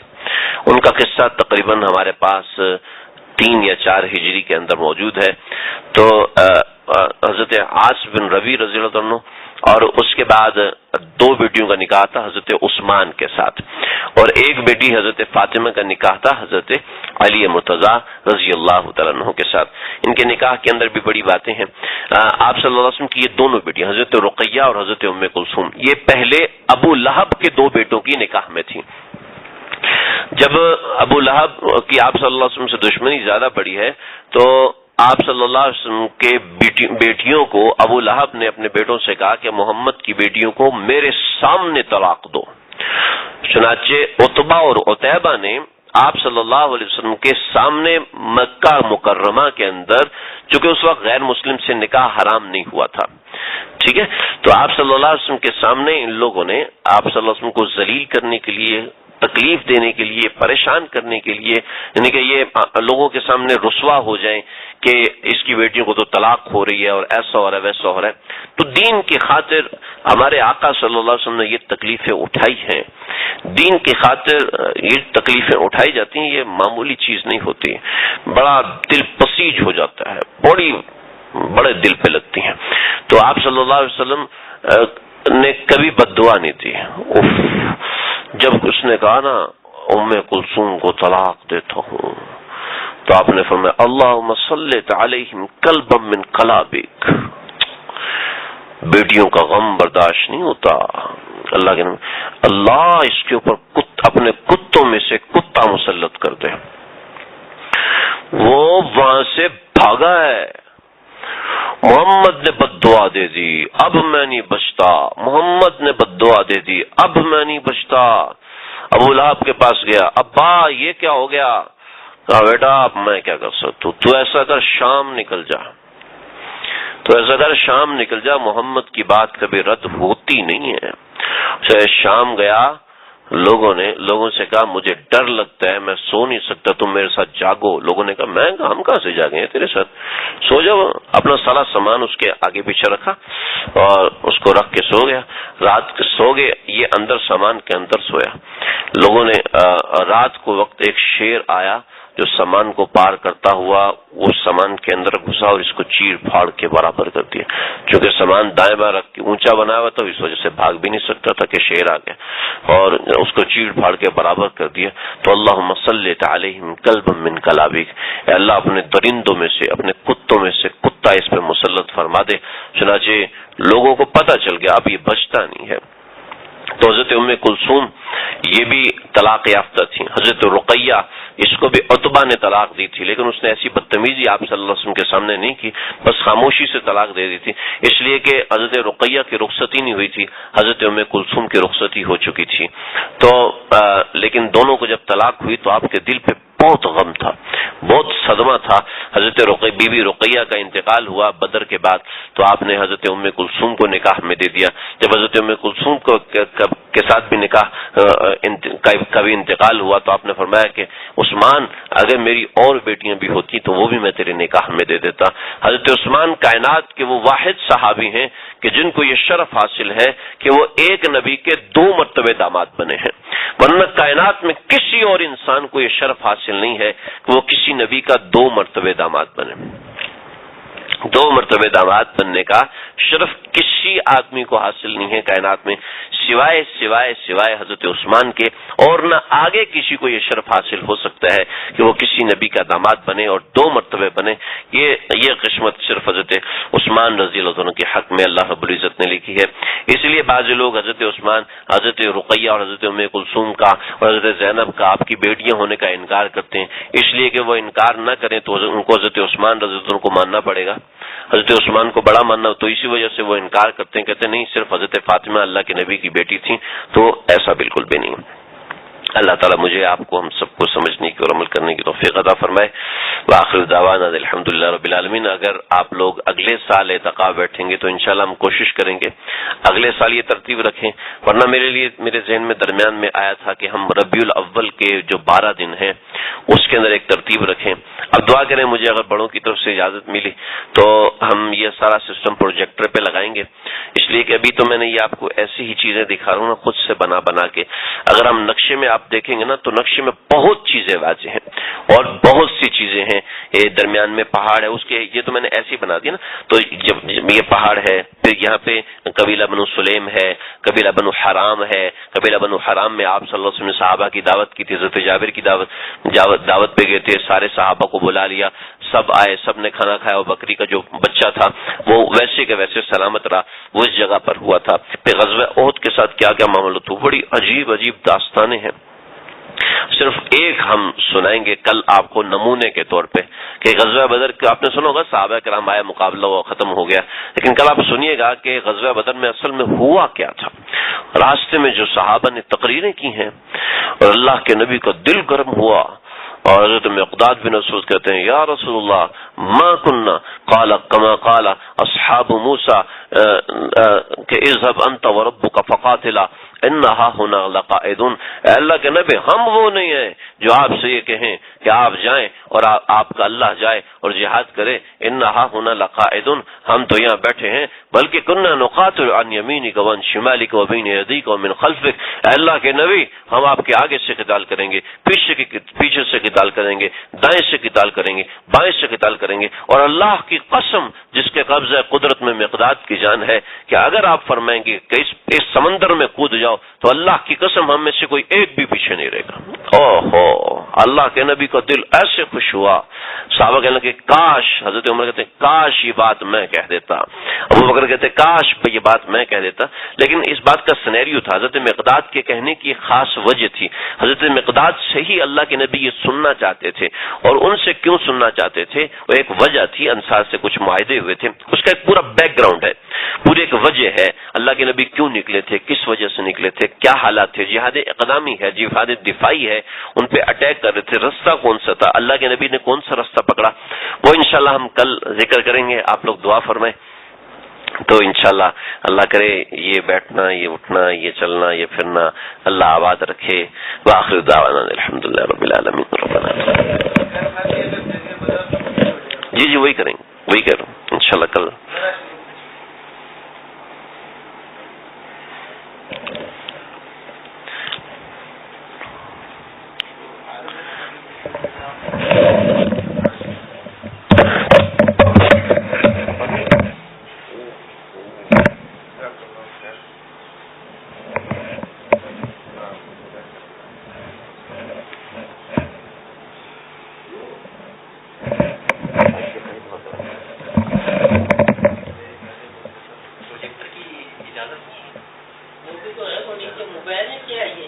ان کا قصہ تقریباً ہمارے پاس 3 یا 4 ہجری کے اندر موجود ہے. تو حضرت عاص بن ربیع رضی اللہ عنہ، اور اس کے بعد 2 بیٹیوں کا نکاح تھا حضرت عثمان کے ساتھ، اور ایک بیٹی حضرت فاطمہ کا نکاح تھا حضرت علی مرتضیٰ رضی اللہ تعالیٰ عنہ کے ساتھ. ان کے نکاح کے اندر بھی بڑی باتیں ہیں. آپ صلی اللہ علیہ وسلم کی یہ دونوں بیٹیاں حضرت رقیہ اور حضرت ام کلثوم یہ پہلے ابو لہب کے 2 بیٹوں کی نکاح میں تھیں. جب ابو لہب کی آپ صلی اللہ علیہ وسلم سے دشمنی زیادہ بڑی ہے تو آپ صلی اللہ علیہ وسلم کے بیٹیوں کو ابو لہب نے اپنے بیٹوں سے کہا کہ محمد کی بیٹیوں کو میرے سامنے طلاق دو. چنانچہ عتبہ اور عتیبہ نے آپ صلی اللہ علیہ وسلم کے سامنے مکہ مکرمہ کے اندر، چونکہ اس وقت غیر مسلم سے نکاح حرام نہیں ہوا تھا، ٹھیک ہے، تو آپ صلی اللہ علیہ وسلم کے سامنے ان لوگوں نے آپ صلی اللہ علیہ وسلم کو ذلیل کرنے کے لیے، تکلیف دینے کے لیے، پریشان کرنے کے لیے، یعنی کہ یہ لوگوں کے سامنے رسوا ہو جائیں کہ اس کی بیٹیوں کو تو طلاق ہو رہی ہے اور ایسا ہو رہا ہے ویسا ہو رہا ہے. تو دین کی خاطر ہمارے آقا صلی اللہ علیہ وسلم نے یہ تکلیفیں اٹھائی ہیں. دین کی خاطر یہ تکلیفیں اٹھائی جاتی ہیں، یہ معمولی چیز نہیں ہوتی، بڑا دل پسیج ہو جاتا ہے، بڑے دل پہ لگتی ہیں. تو آپ صلی اللہ علیہ وسلم نے کبھی بد دعا نہیں دی. جب اس نے کہا نا ام کلثوم کو طلاق دیتا ہوں، تو آپ نے فرمایا اللہم صلیت علیہم قلبا من قلابک. بیٹیوں کا غم برداشت نہیں ہوتا، اللہ کے نام، اللہ اس کے اوپر اپنے کتوں میں سے کتا مسلط کر دے. وہ وہاں سے بھاگا ہے. محمد نے بد دعا دے دی، اب میں نہیں بچتا. محمد نے بد دعا دے دی، اب میں نہیں بچتا. ابو لہب کے پاس گیا، ابا یہ کیا ہو گیا؟ کہا بیٹا اب میں کیا کر سکتا ہوں، تو ایسا کر شام نکل جا، تو ایسا کر شام نکل جا. محمد کی بات کبھی رد ہوتی نہیں ہے. شام گیا، لوگوں سے کہا مجھے ڈر لگتا ہے، میں سو نہیں سکتا، تم میرے ساتھ جاگو. لوگوں نے کہا ہم کہاں سے جاگیں تیرے ساتھ، سو جاؤ. اپنا سارا سامان اس کے آگے پیچھے رکھا اور اس کو رکھ کے سو گیا. رات کے سو گئے، یہ اندر سامان کے اندر سویا. لوگوں نے رات کو وقت ایک شیر آیا جو سامان کو پار کرتا ہوا اس سامان کے اندر گھسا اور اس کو چیر پھاڑ کے برابر کر دیا. چونکہ سامان دائیں بائیں رکھ کے اونچا بنایا ہوا تھا، اس وجہ سے بھاگ بھی نہیں سکتا تھا کہ شیر آ گیا، اور اس کو چیر پھاڑ کے برابر کر دیا. تو اللہم صلی علیہم قلبا من قلابک، اے اللہ اپنے درندوں میں سے، اپنے کتوں میں سے کتا اس پہ مسلط فرما دے. چنانچہ لوگوں کو پتہ چل گیا اب یہ بچتا نہیں ہے. تو حضرت ام کلثوم یہ بھی طلاق یافتہ تھی. حضرت رقیہ اس کو بھی عتبہ نے طلاق دی تھی، لیکن اس نے ایسی بدتمیزی آپ صلی اللہ علیہ وسلم کے سامنے نہیں کی، بس خاموشی سے طلاق دے دی تھی. اس لیے کہ حضرت رقیہ کی رخصتی نہیں ہوئی تھی، حضرت ام کلثوم کی رخصتی ہو چکی تھی. تو لیکن دونوں کو جب طلاق ہوئی تو آپ کے دل پہ بہت غم تھا، بہت صدمہ تھا. حضرت بی بی رقیہ کا انتقال ہوا بدر کے بعد، تو آپ نے حضرت ام کلثوم کو نکاح میں دے دیا. جب حضرت ام کلثوم کے ساتھ بھی نکاح کا بھی انتقال ہوا تو آپ نے فرمایا کہ عثمان اگر میری اور بیٹیاں بھی ہوتی تو وہ بھی میں تیرے نکاح میں دے دیتا. حضرت عثمان کائنات کے وہ واحد صحابی ہیں کہ جن کو یہ شرف حاصل ہے کہ وہ ایک نبی کے 2 مرتبہ داماد بنے ہیں. ورنہ کائنات میں کسی اور انسان کو یہ شرف حاصل نہیں ہے کہ وہ کسی نبی کا 2 مرتبہ داماد بنے. 2 مرتبہ داماد بننے کا شرف کسی آدمی کو حاصل نہیں ہے کائنات میں سوائے حضرت عثمان کے, اور نہ آگے کسی کو یہ شرف حاصل ہو سکتا ہے کہ وہ کسی نبی کا داماد بنے اور 2 مرتبہ بنے. یہ قسمت صرف حضرت عثمان رضی اللہ عنہ کے حق میں اللہ رب العزت نے لکھی ہے. اس لیے بعض لوگ حضرت عثمان, حضرت رقیہ اور حضرت ام کلثوم کا اور حضرت زینب کا, آپ کی بیٹیاں ہونے کا انکار کرتے ہیں, اس لیے کہ وہ انکار نہ کریں تو ان کو حضرت عثمان رضی اللہ عنہ کو ماننا پڑے گا. حضرت عثمان کو بڑا ماننا, تو اسی وجہ سے وہ انکار کرتے ہیں, کہتے ہیں نہیں صرف حضرت فاطمہ اللہ کے نبی کی بیٹی تھی. تو ایسا بالکل بھی نہیں. اللہ تعالیٰ مجھے آپ کو ہم سب کو سمجھنے کی اور عمل کرنے کی توفیق عطا فرمائے. وآخر دعوانا الحمدللہ رب العالمین. اگر آپ لوگ اگلے سال اعتکاف بیٹھیں گے تو انشاءاللہ ہم کوشش کریں گے اگلے سال یہ ترتیب رکھیں, ورنہ میرے ذہن میں درمیان میں آیا تھا کہ ہم ربیع الاول کے جو 12 دن ہیں اس کے اندر ایک ترتیب رکھیں. اب دعا کریں مجھے اگر بڑوں کی طرف سے اجازت ملی تو ہم یہ سارا سسٹم پروجیکٹر پہ لگائیں گے, اس لیے کہ ابھی تو میں نے یہ آپ کو ایسی ہی چیزیں دکھا رہا ہوں نا خود سے بنا کے. اگر ہم نقشے میں آپ دیکھیں گے نا تو نقشے میں بہت چیزیں واضح ہیں اور بہت سی چیزیں ہیں. درمیان میں پہاڑ ہے, اس کے یہ تو میں نے ایسی بنا دیا نا, تو جب یہ پہاڑ ہے, پھر یہاں پہ قبیلہ بنو سلیم ہے, قبیلہ بنو حرام ہے. قبیلہ بنو حرام میں آپ صلی اللہ علیہ وسلم نے صحابہ کی دعوت کی تھی, حضرت جابر کی دعوت پہ گئے تھے, سارے صحابہ کو بلا لیا, سب آئے, سب نے کھانا کھایا, اور بکری کا جو بچہ تھا وہ ویسے کے ویسے سلامت رہا, وہ اس جگہ پر ہوا تھا. پھر غزوہ احد کے ساتھ کیا کیا معاملات ہوئے, بڑی عجیب داستانیں ہیں. صرف ایک ہم سنائیں گے کل آپ کو نمونے کے طور پہ کہ غزوہ بدر کا آپ نے سنا ہوگا, صحابہ کرام آئے, مقابلہ وہ ختم ہو گیا, لیکن کل آپ سنیے گا کہ غزوہ بدر میں اصل میں ہوا کیا تھا. راستے میں جو صحابہ نے تقریریں کی ہیں اور اللہ کے نبی کا دل گرم ہوا, اور حضرت مقداد بن اسود کہتے ہیں یا رسول اللہ ما کننا قال کما قال اصحاب موسیٰ کہ اذهب انت وربک فقاتلا انہا ہونا لقائدون. اے اللہ کے نبی ہم وہ نہیں ہیں جو آپ سے یہ کہیں کہ آپ جائیں اور آپ کا اللہ جائے اور جہاد کرے. انہا ہونا لقائدون, ہم تو یہاں بیٹھے ہیں, بلکہ کننا نقاتل عن یمینک وعن شمالک وبین یدیک ومن خلفک. اے اللہ کے نبی ہم آپ کے آگے سے قتال کریں گے, پیچھے سے قتال کریں گے, دائیں سے قتال کریں گے, بائیں سے قتال کریں گے. اور اللہ کی قسم جس کے قبضہ قدرت میں مقداد کی جان ہے کہ اگر آپ فرمائیں گے کہ اس سمندر میں کود جاؤ تو اللہ کی قسم ہم میں سے کوئی ایک بھی پیچھے نہیں رہے گا. اوہو, اللہ کے نبی کا دل ایسے خوش ہوا. صحابہ کہنے لگے کاش, حضرت عمر کہتے ہیں کاش یہ بات میں کہہ دیتا, ابو بکر کہتے ہیں کاش یہ بات میں کہہ دیتا. لیکن اس بات کا سینیریو تھا, حضرت مقداد کے کہنے کی خاص وجہ تھی. حضرت مقداد سے ہی اللہ کے نبی یہ سننا چاہتے تھے, اور ان سے کیوں سننا چاہتے تھے وہ ایک وجہ تھی. انصار سے کچھ معاہدے ہوئے تھے, اس کا ایک پورا بیک گراؤنڈ ہے, پوری ایک وجہ ہے. اللہ کے نبی کیوں نکلے تھے, کس وجہ سے نکلے تھے, کیا حالات تھے, جہاد اقدامی ہے, جہاد دفاعی ہے, ان پہ اٹیک کر رہے تھے, رستہ کون سا تھا, اللہ کے نبی نے کون سا رستہ پکڑا, وہ انشاءاللہ ہم کل ذکر کریں گے. آپ لوگ دعا فرمائیں تو انشاءاللہ اللہ کرے یہ بیٹھنا, یہ اٹھنا, یہ چلنا, یہ پھرنا اللہ آباد رکھے. وآخر دعوانا الحمدللہ رب العالمین. جی وہی کریں گے, وہی کہہ رہا ہوں انشاءاللہ کل. موبائل ہے کیا یہ